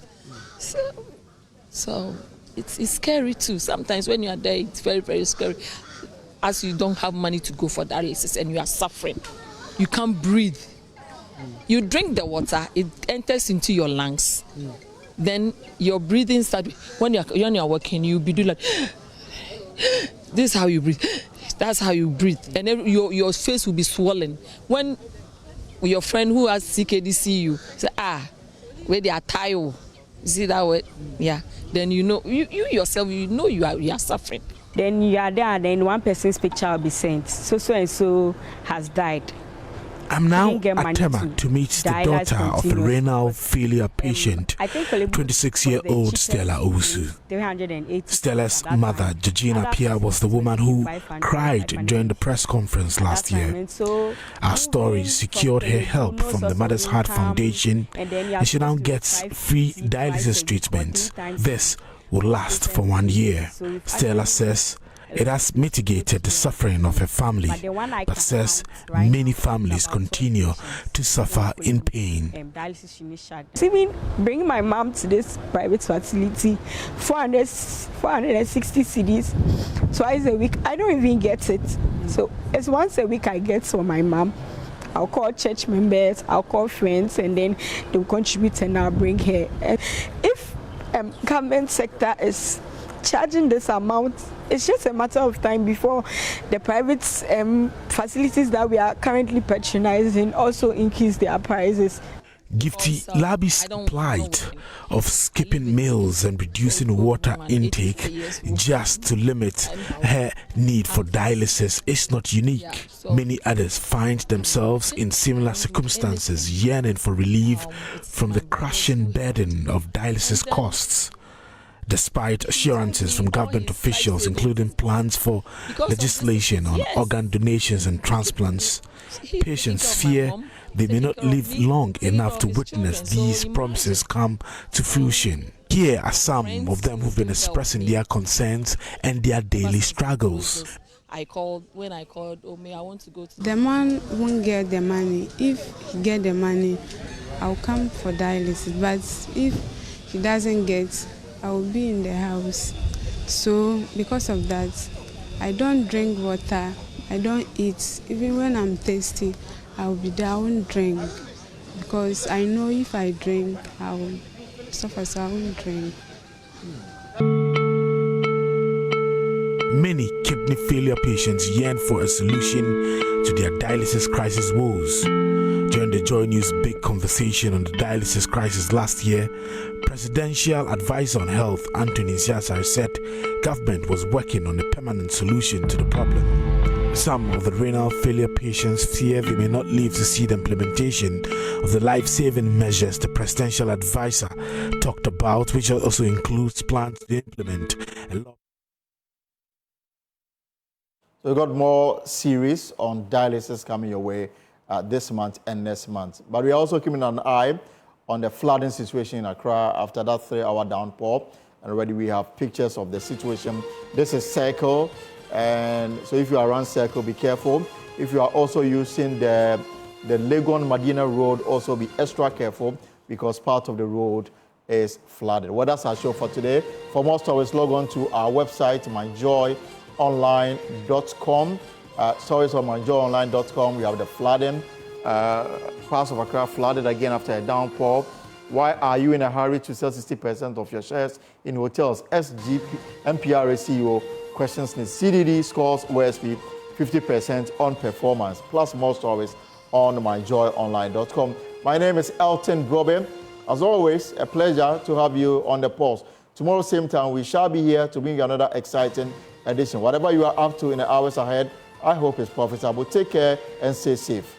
So it's scary too. Sometimes when you are there, it's very, very scary. As you don't have money to go for dialysis and you are suffering. You can't breathe. You drink the water, it enters into your lungs. Then your breathing starts. When you're working, you'll be doing like, this is how you breathe. That's how you breathe. And your face will be swollen. When your friend who has CKD see you, say, where they are tired. You see that way? Yeah. Then you know, you yourself, you know you are suffering. Then you are there, and then one person's picture will be sent. So and so has died. I'm now at Tema to meet the daughter of a renal failure patient, 26-year-old Stella Owusu. Stella's mother, Georgina Pia, was the woman who cried during the press conference last year. Our story secured her help from the Mother's Heart Foundation, and she now gets free dialysis treatment. This will last for 1 year. Stella says it has mitigated the suffering of her family, but says many families continue to suffer in pain. Even bring my mom to this private facility, 460 cedis twice a week. I don't even get it. So it's once a week I get for my mom. I'll call church members, I'll call friends, and then they'll contribute and I'll bring her. If government sector is charging this amount, it's just a matter of time before the private facilities that we are currently patronizing also increase their prices. Gifty Labi's plight of skipping meals and reducing water intake just to limit her need for dialysis is not unique. Many others find themselves in similar circumstances, yearning for relief from the crushing burden of dialysis costs. Despite assurances from government officials, including plans for legislation on organ donations and transplants, patients fear they may not live long enough to witness these promises come to fruition. Here are some of them who've been expressing their concerns and their daily struggles. When I called, oh, I want to go to... The man won't get the money. If he get the money, I'll come for dialysis. But if he doesn't get, I will be in the house. So because of that, I don't drink water, I don't eat. Even when I'm thirsty, I will be there, I won't drink. Because I know if I drink, I will suffer, so I won't drink. Many kidney failure patients yearn for a solution to their dialysis crisis woes. During the Joy News big conversation on the dialysis crisis last year, Presidential Advisor on Health Anthony Nsiasare said government was working on a permanent solution to the problem. Some of the renal failure patients fear they may not live to see the implementation of the life-saving measures the Presidential Advisor talked about, which also includes plans to implement a lot. So we've got more series on dialysis coming your way this month and next month. But we're also keeping an eye on the flooding situation in Accra after that 3-hour downpour. And already we have pictures of the situation. This is Circle. And so if you are around Circle, be careful. If you are also using the Legon-Medina Road, also be extra careful because part of the road is flooded. Well, that's our show for today. For more stories, log on to our website, myjoyonline.com. Stories on myjoyonline.com. We have the flooding. Parts of Accra flooded again after a downpour. Why are you in a hurry to sell 60% of your shares in hotels? SGP MPRA CEO questions SNIT. CDD scores OSP 50% on performance. Plus more stories on myjoyonline.com. My name is Elton Brobe. As always, a pleasure to have you on the pulse. Tomorrow, same time, we shall be here to bring you another exciting edition. Whatever you are up to in the hours ahead, I hope it's profitable. Take care and stay safe.